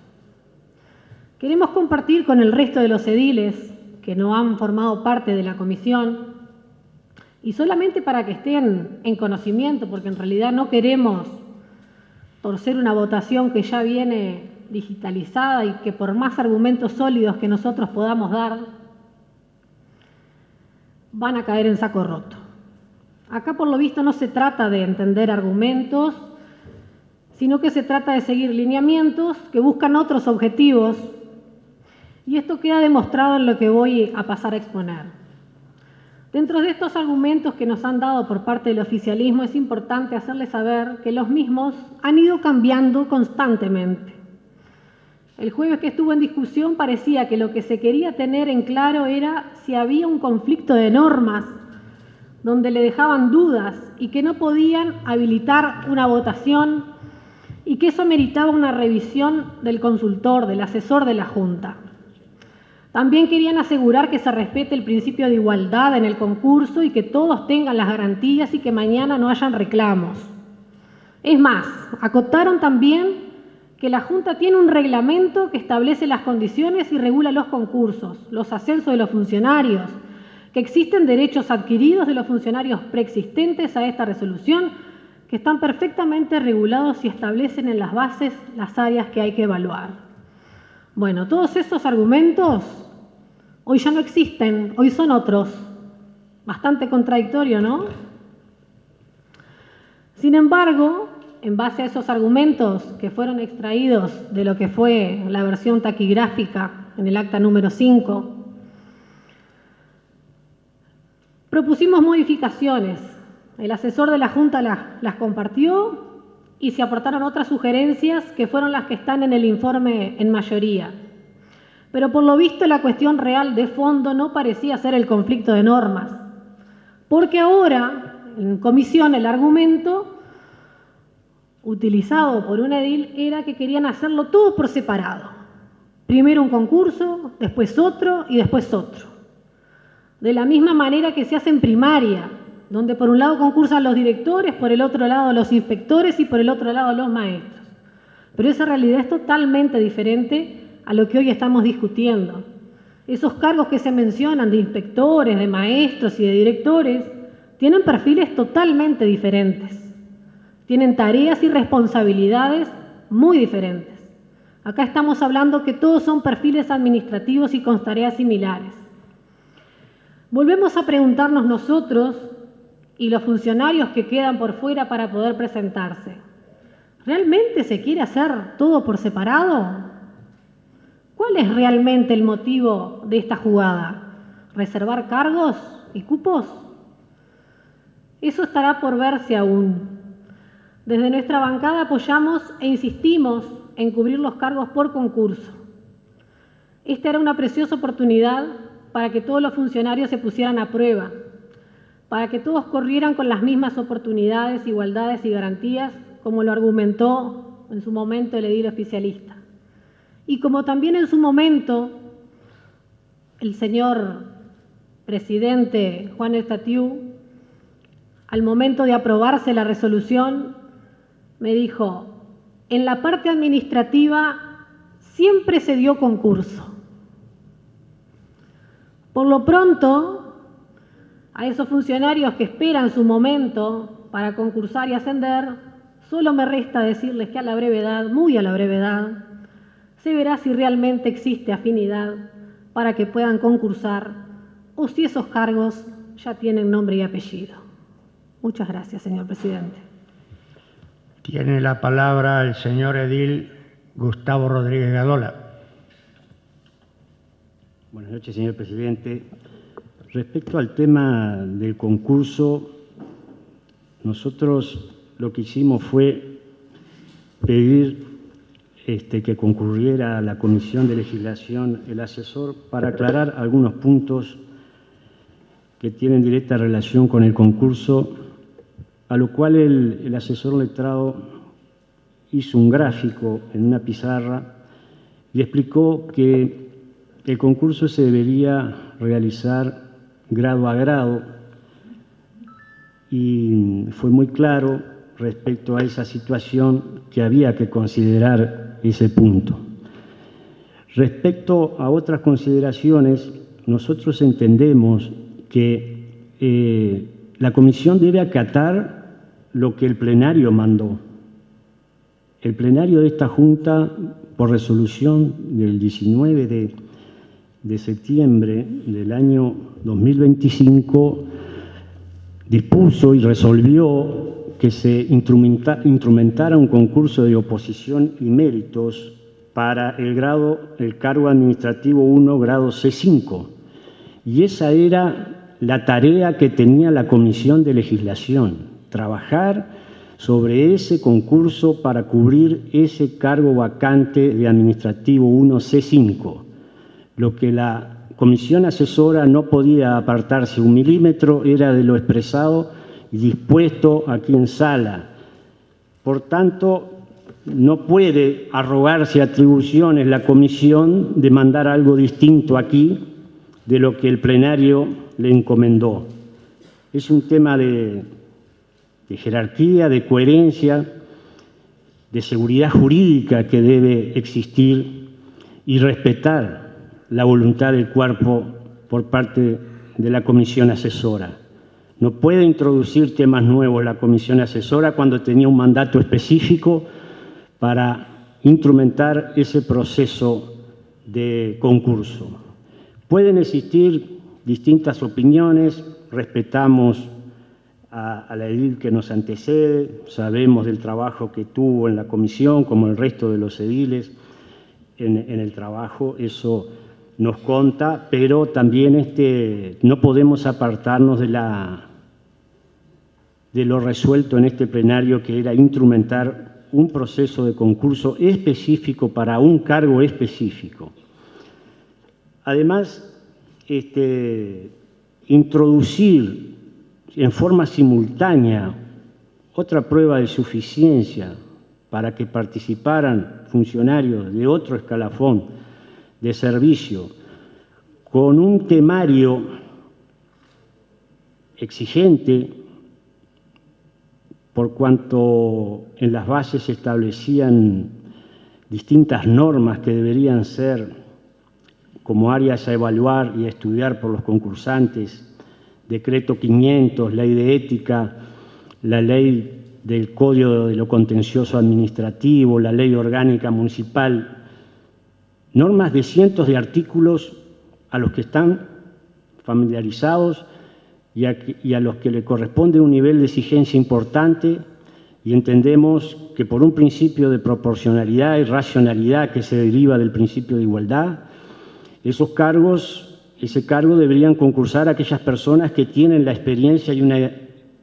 Speaker 8: Queremos compartir con el resto de los ediles que no han formado parte de la comisión, y solamente para que estén en conocimiento, porque en realidad no queremos torcer una votación que ya viene digitalizada y que por más argumentos sólidos que nosotros podamos dar, van a caer en saco roto. Acá por lo visto no se trata de entender argumentos, sino que se trata de seguir lineamientos que buscan otros objetivos, y esto queda demostrado en lo que voy a pasar a exponer. Dentro de estos argumentos que nos han dado por parte del oficialismo, es importante hacerles saber que los mismos han ido cambiando constantemente. El jueves que estuvo en discusión parecía que lo que se quería tener en claro era si había un conflicto de normas donde le dejaban dudas y que no podían habilitar una votación y que eso meritaba una revisión del consultor, del asesor de la Junta. También querían asegurar que se respete el principio de igualdad en el concurso y que todos tengan las garantías y que mañana no hayan reclamos. Es más, acotaron también que la Junta tiene un reglamento que establece las condiciones y regula los concursos, los ascensos de los funcionarios, que existen derechos adquiridos de los funcionarios preexistentes a esta resolución, que están perfectamente regulados y establecen en las bases las áreas que hay que evaluar. Bueno, todos esos argumentos hoy ya no existen, hoy son otros. Bastante contradictorio, ¿no? Sin embargo, en base a esos argumentos que fueron extraídos de lo que fue la versión taquigráfica en el acta número 5, propusimos modificaciones. El asesor de la Junta las compartió y se aportaron otras sugerencias que fueron las que están en el informe en mayoría. Pero por lo visto la cuestión real de fondo no parecía ser el conflicto de normas, porque ahora en comisión el argumento utilizado por un edil era que querían hacerlo todo por separado. Primero un concurso, después otro y después otro. De la misma manera que se hace en primaria, donde por un lado concursan los directores, por el otro lado los inspectores y por el otro lado los maestros. Pero esa realidad es totalmente diferente a lo que hoy estamos discutiendo. Esos cargos que se mencionan de inspectores, de maestros y de directores tienen perfiles totalmente diferentes. Tienen tareas y responsabilidades muy diferentes. Acá estamos hablando que todos son perfiles administrativos y con tareas similares. Volvemos a preguntarnos nosotros y los funcionarios que quedan por fuera para poder presentarse. ¿Realmente se quiere hacer todo por separado? ¿Cuál es realmente el motivo de esta jugada? ¿Reservar cargos y cupos? Eso estará por verse aún. Desde nuestra bancada apoyamos e insistimos en cubrir los cargos por concurso. Esta era una preciosa oportunidad para que todos los funcionarios se pusieran a prueba, para que todos corrieran con las mismas oportunidades, igualdades y garantías, como lo argumentó en su momento el edil oficialista. Y como también en su momento el señor presidente Juan Estatiu, al momento de aprobarse la resolución, me dijo, en la parte administrativa siempre se dio concurso. Por lo pronto, a esos funcionarios que esperan su momento para concursar y ascender, solo me resta decirles que a la brevedad, muy a la brevedad, se verá si realmente existe afinidad para que puedan concursar o si esos cargos ya tienen nombre y apellido. Muchas gracias, señor presidente.
Speaker 1: Tiene la palabra el señor edil Gustavo Rodríguez Gadola.
Speaker 2: Buenas noches, señor presidente. Respecto al tema del concurso, nosotros lo que hicimos fue pedir que concurriera a la Comisión de Legislación el asesor para aclarar algunos puntos que tienen directa relación con el concurso, a lo cual el asesor letrado hizo un gráfico en una pizarra y explicó que el concurso se debería realizar grado a grado y fue muy claro respecto a esa situación que había que considerar ese punto. Respecto a otras consideraciones, nosotros entendemos que la comisión debe acatar lo que el plenario mandó. El plenario de esta Junta, por resolución del 19 de septiembre del año 2025, dispuso y resolvió que se instrumentara un concurso de oposición y méritos para el cargo administrativo 1, grado C5. Y esa era la tarea que tenía la Comisión de Legislación, trabajar sobre ese concurso para cubrir ese cargo vacante de administrativo 1 C5. Lo que la comisión asesora no podía apartarse un milímetro era de lo expresado y dispuesto aquí en sala. Por tanto, no puede arrogarse atribuciones la comisión de mandar algo distinto aquí de lo que el plenario le encomendó. Es un tema de jerarquía, de coherencia, de seguridad jurídica que debe existir y respetar la voluntad del cuerpo por parte de la comisión asesora. No puede introducir temas nuevos la comisión asesora cuando tenía un mandato específico para instrumentar ese proceso de concurso. Pueden existir distintas opiniones, respetamos a la edil que nos antecede, sabemos del trabajo que tuvo en la comisión, como el resto de los ediles en el trabajo, eso nos consta, pero también no podemos apartarnos de lo resuelto en este plenario, que era instrumentar un proceso de concurso específico para un cargo específico. Además, introducir en forma simultánea otra prueba de suficiencia para que participaran funcionarios de otro escalafón de servicio con un temario exigente, por cuanto en las bases se establecían distintas normas que deberían ser como áreas a evaluar y a estudiar por los concursantes, decreto 500, ley de ética, la ley del Código de lo Contencioso Administrativo, la ley orgánica municipal, normas de cientos de artículos a los que están familiarizados y a los que le corresponde un nivel de exigencia importante, y entendemos que por un principio de proporcionalidad y racionalidad que se deriva del principio de igualdad, ese cargo deberían concursar a aquellas personas que tienen la experiencia y una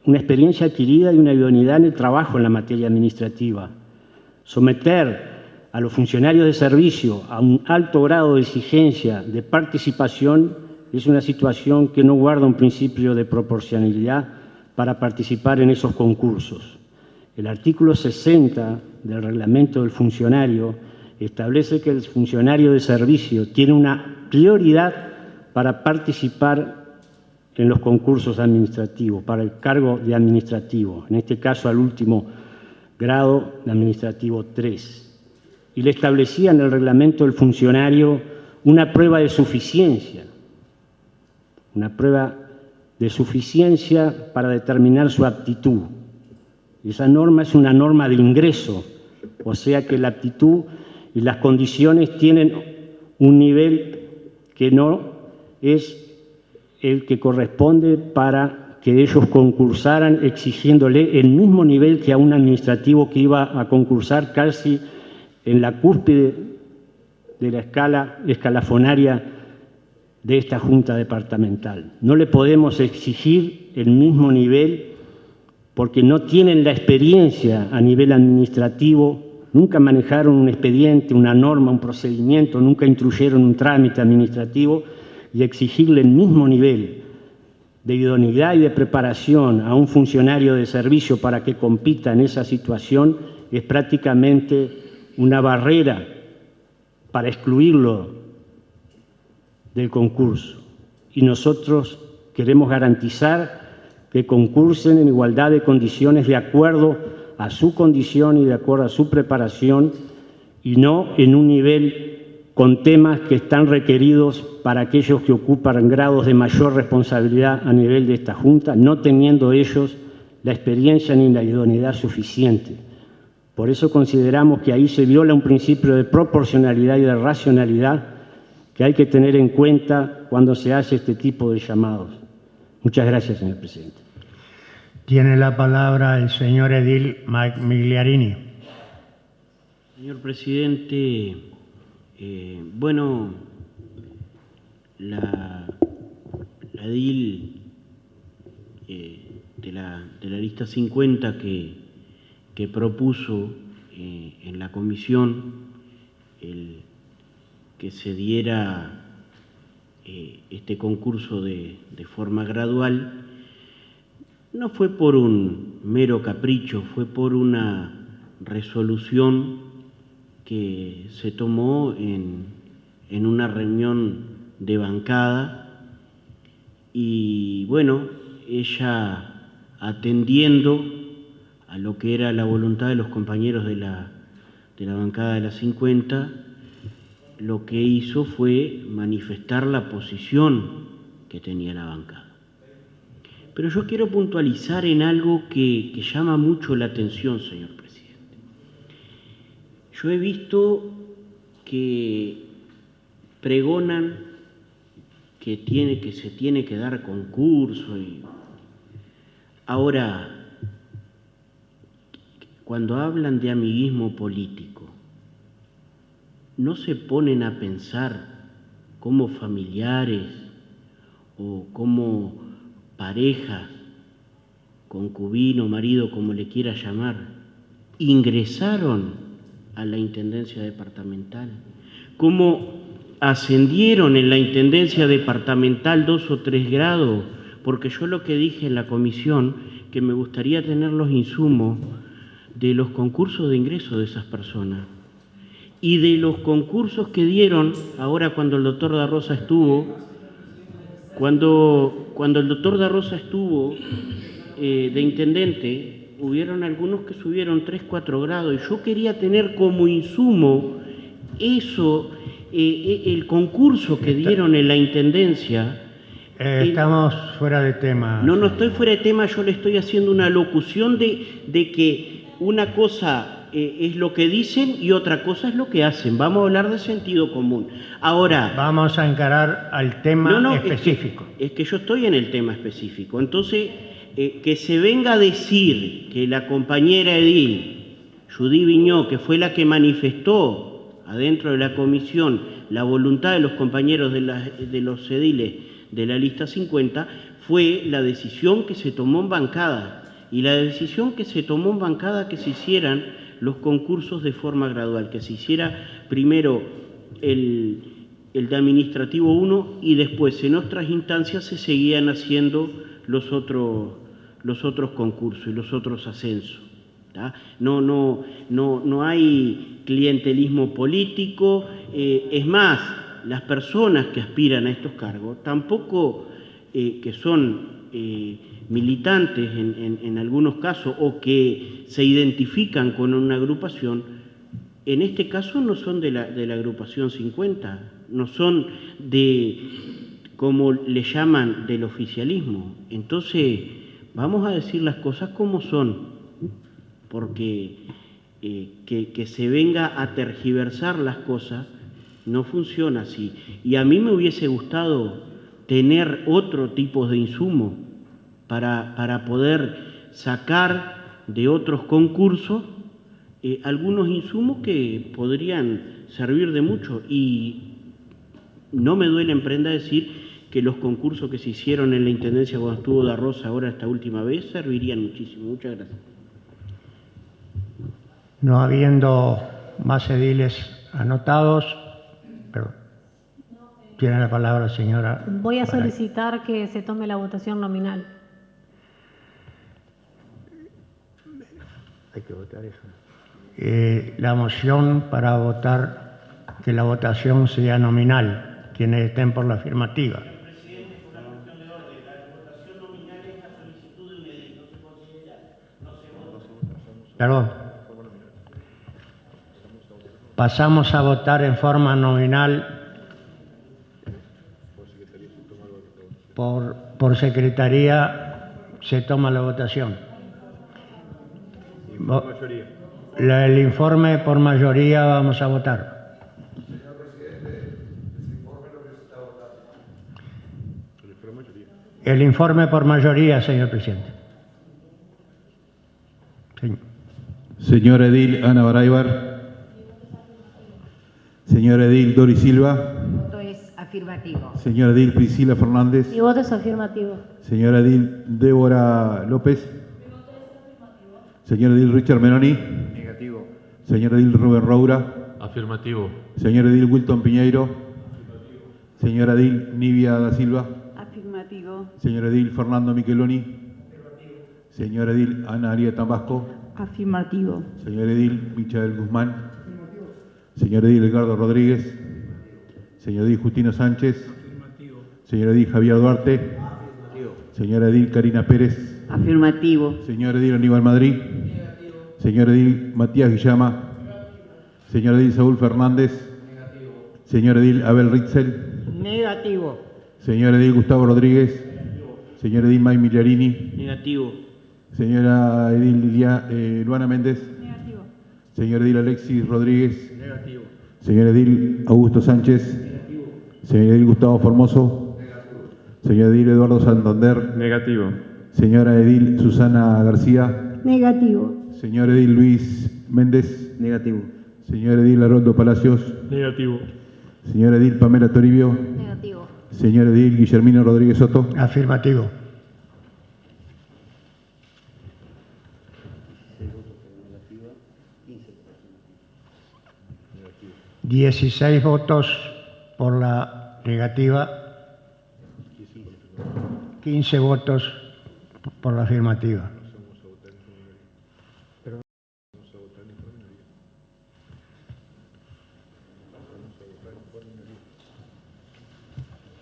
Speaker 2: experiencia adquirida y una idoneidad en el trabajo en la materia administrativa. Someter a los funcionarios de servicio a un alto grado de exigencia de participación es una situación que no guarda un principio de proporcionalidad para participar en esos concursos. El artículo 60 del reglamento del funcionario establece que el funcionario de servicio tiene una prioridad para participar en los concursos administrativos, para el cargo de administrativo, en este caso al último grado de administrativo 3. Y le establecía en el reglamento del funcionario una prueba de suficiencia, para determinar su aptitud. Esa norma es una norma de ingreso, o sea que la aptitud y las condiciones tienen un nivel que no es el que corresponde para que ellos concursaran exigiéndole el mismo nivel que a un administrativo que iba a concursar casi en la cúspide de la escala escalafonaria de esta Junta Departamental. No le podemos exigir el mismo nivel porque no tienen la experiencia a nivel administrativo, nunca manejaron un expediente, una norma, un procedimiento, nunca instruyeron un trámite administrativo, y exigirle el mismo nivel de idoneidad y de preparación a un funcionario de servicio para que compita en esa situación es prácticamente una barrera para excluirlo del concurso. Y nosotros queremos garantizar que concursen en igualdad de condiciones de acuerdo a su condición y de acuerdo a su preparación, y no en un nivel con temas que están requeridos para aquellos que ocupan grados de mayor responsabilidad a nivel de esta Junta, no teniendo ellos la experiencia ni la idoneidad suficiente. Por eso consideramos que ahí se viola un principio de proporcionalidad y de racionalidad que hay que tener en cuenta cuando se hace este tipo de llamados. Muchas gracias, señor presidente.
Speaker 1: Tiene la palabra el señor edil Migliarini.
Speaker 19: Señor presidente, bueno, la edil de la lista 50 que propuso en la comisión que se diera este concurso de forma gradual, no fue por un mero capricho, fue por una resolución que se tomó en una reunión de bancada, y bueno, ella, atendiendo a lo que era la voluntad de los compañeros de la bancada de la 50, lo que hizo fue manifestar la posición que tenía la bancada. Pero yo quiero puntualizar en algo que llama mucho la atención, señor presidente. Yo he visto que pregonan que se tiene que dar concurso. Ahora, cuando hablan de amiguismo político, no se ponen a pensar cómo familiares o como parejas, concubino, marido, como le quiera llamar, ingresaron a la Intendencia Departamental, cómo ascendieron en la Intendencia Departamental 2 o 3 grados, porque yo lo que dije en la comisión, que me gustaría tener los insumos de los concursos de ingreso de esas personas y de los concursos que dieron ahora cuando el doctor Da Rosa estuvo, cuando el doctor Da Rosa estuvo de intendente, hubieron algunos que subieron 3, 4 grados, y yo quería tener como insumo eso, el concurso que dieron en la intendencia.
Speaker 1: Estamos fuera de tema.
Speaker 19: No estoy fuera de tema, yo le estoy haciendo una locución de que una cosa es lo que dicen y otra cosa es lo que hacen. Vamos a hablar de sentido común. Ahora,
Speaker 1: vamos a encarar al tema específico.
Speaker 19: Es que yo estoy en el tema específico. Entonces, que se venga a decir que la compañera edil, Judy Viñó, que fue la que manifestó adentro de la comisión la voluntad de los compañeros de los ediles de la lista 50, fue la decisión que se tomó en bancada. Y la decisión que se tomó en bancada, que se hicieran los concursos de forma gradual, que se hiciera primero el de Administrativo 1 y después en otras instancias se seguían haciendo los otros concursos y los otros ascensos. ¿tá? No hay clientelismo político, es más, las personas que aspiran a estos cargos, tampoco que son militantes en algunos casos o que se identifican con una agrupación, en este caso no son de la agrupación 50, no son de, como le llaman, del oficialismo. Entonces, vamos a decir las cosas como son, porque que se venga a tergiversar las cosas no funciona así. Y a mí me hubiese gustado tener otro tipo de insumo para poder sacar de otros concursos algunos insumos que podrían servir de mucho. Y no me duele en prenda decir que los concursos que se hicieron en la Intendencia cuando estuvo Da Rosa ahora esta última vez servirían muchísimo. Muchas gracias.
Speaker 1: No habiendo más ediles anotados, perdón. Tiene la palabra, señora.
Speaker 8: Voy a
Speaker 1: Baray.
Speaker 8: solicitar que se tome la votación nominal.
Speaker 1: Hay que votar eso. La moción para votar, que la votación sea nominal. Quienes estén por la afirmativa. Perdón. Pasamos a votar en forma nominal por secretaría. Se toma la votación. El informe por mayoría vamos a votar. El informe por mayoría, señor presidente.
Speaker 20: Señor edil Ana Baraybar. Señor edil Dori Silva.
Speaker 21: Mi voto es afirmativo.
Speaker 20: Señor edil Priscila Fernández.
Speaker 8: Mi voto es afirmativo.
Speaker 20: Señora edil Débora López. Señor edil Richard Menoni.
Speaker 17: Negativo.
Speaker 20: Señor edil Rubén Roura.
Speaker 10: Afirmativo.
Speaker 20: Señor edil Wilton Piñeiro. Señora edil Nivia da Silva.
Speaker 4: Afirmativo.
Speaker 20: Señor edil Fernando Micheloni. Señor edil Ana Arieta Tambasco.
Speaker 4: Afirmativo.
Speaker 20: Señor edil Michael Guzmán. Señor edil Edgardo Rodríguez. Señor edil Justino Sánchez. Señor edil Javier Duarte. Señora edil Karina Pérez.
Speaker 4: Afirmativo.
Speaker 20: Señor edil Aníbal Madrid. Señor edil Matías Guillama. Señor edil Saúl Fernández. Señor edil Abel Ritzel.
Speaker 1: Negativo.
Speaker 20: Señor edil Gustavo Rodríguez. Señor edil May Migliarini.
Speaker 19: Negativo.
Speaker 20: Señora edil Luana Méndez.
Speaker 8: Negativo.
Speaker 20: Señor edil Alexis Rodríguez.
Speaker 17: Negativo.
Speaker 20: Señor edil Augusto Sánchez. Señor edil Gustavo Formoso. Señor edil Eduardo Santander.
Speaker 22: Negativo.
Speaker 20: Señora edil Susana García.
Speaker 3: Negativo.
Speaker 20: Señor edil Luis Méndez.
Speaker 22: Negativo.
Speaker 20: Señor edil Haroldo Palacios.
Speaker 22: Negativo.
Speaker 20: Señor edil Pamela Toribio.
Speaker 8: Negativo.
Speaker 20: Señor edil Guillermino Rodríguez Soto.
Speaker 1: Afirmativo. ¿16 votos por la negativa? 15 votos por la afirmativa.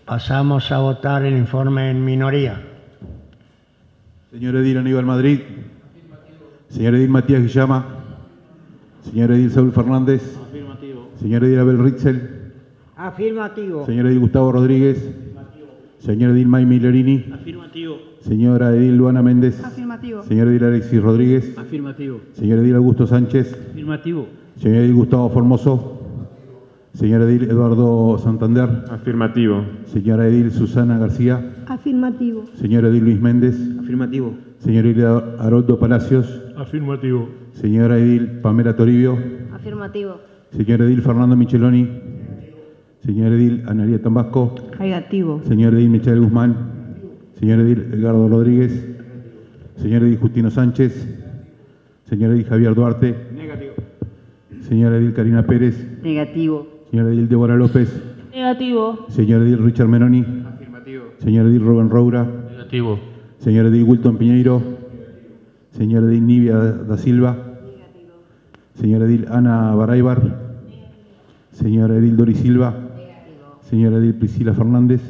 Speaker 1: Pasamos a votar el informe en minoría.
Speaker 20: Señor edil Aníbal Madrid. Señor edil Matías Guillama. Señor edil Saúl Fernández.
Speaker 19: Afirmativo.
Speaker 20: Señor edil Abel Ritzel.
Speaker 1: Afirmativo.
Speaker 20: Señor edil Gustavo Rodríguez. Señor edil May Migliarini.
Speaker 19: Afirmativo.
Speaker 20: Señora edil Luana Méndez.
Speaker 8: Afirmativo.
Speaker 20: Señor edil Alexis Rodríguez.
Speaker 22: Afirmativo.
Speaker 20: Señor edil Augusto Sánchez.
Speaker 22: Afirmativo.
Speaker 20: Señor edil Gustavo Formoso. Señor edil Eduardo Santander.
Speaker 22: Afirmativo.
Speaker 20: Señora edil Susana García.
Speaker 3: Afirmativo.
Speaker 20: Señor edil Luis Méndez.
Speaker 22: Afirmativo.
Speaker 20: Señor edil Haroldo Palacios.
Speaker 22: Afirmativo.
Speaker 20: Señora edil Pamela Toribio.
Speaker 8: Afirmativo.
Speaker 20: Señor edil Fernando Micheloni. Señor edil Analia Tambasco.
Speaker 4: Negativo.
Speaker 20: Señor edil Michael Guzmán. Señor edil Edgardo Rodríguez. Señor edil Justino Sánchez. Señor edil Javier Duarte.
Speaker 17: Negativo.
Speaker 20: Señora edil Karina Pérez.
Speaker 4: Negativo.
Speaker 20: Señora edil Débora López.
Speaker 8: Negativo.
Speaker 20: Señor edil Richard Menoni.
Speaker 17: Afirmativo.
Speaker 20: Señor edil Rubén Roura.
Speaker 10: Negativo.
Speaker 20: Señor edil Wilton Piñeiro. Señor edil Nivia da Silva. Señor edil Ana Baraybar. Señor edil Dori Silva. Señor edil Priscila Fernández.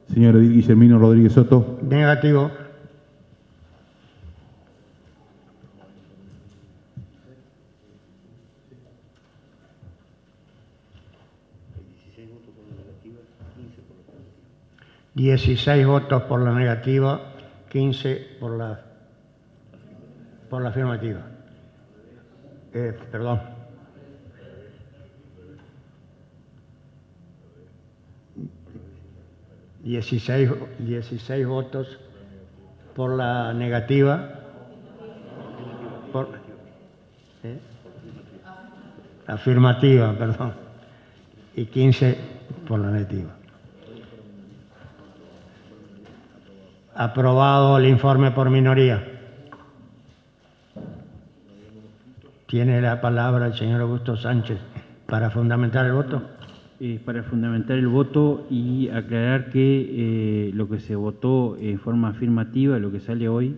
Speaker 20: Señor edil Guillermino Rodríguez Soto.
Speaker 1: Negativo. ¿16 votos por la negativa, 15 por la afirmativa? Perdón. 16 votos por la negativa. Afirmativa, perdón. Y 15 por la negativa. Aprobado el informe por minoría. Tiene la palabra el señor Augusto Sánchez para fundamentar el voto.
Speaker 5: Para fundamentar el voto y aclarar que lo que se votó en forma afirmativa, lo que sale hoy,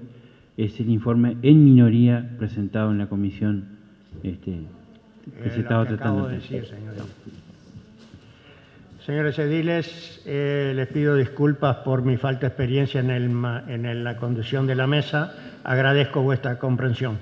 Speaker 5: es el informe en minoría presentado en la comisión que se estaba tratando.
Speaker 1: Acabo de decir, señores ediles, les pido disculpas por mi falta de experiencia en la conducción de la mesa. Agradezco vuestra comprensión.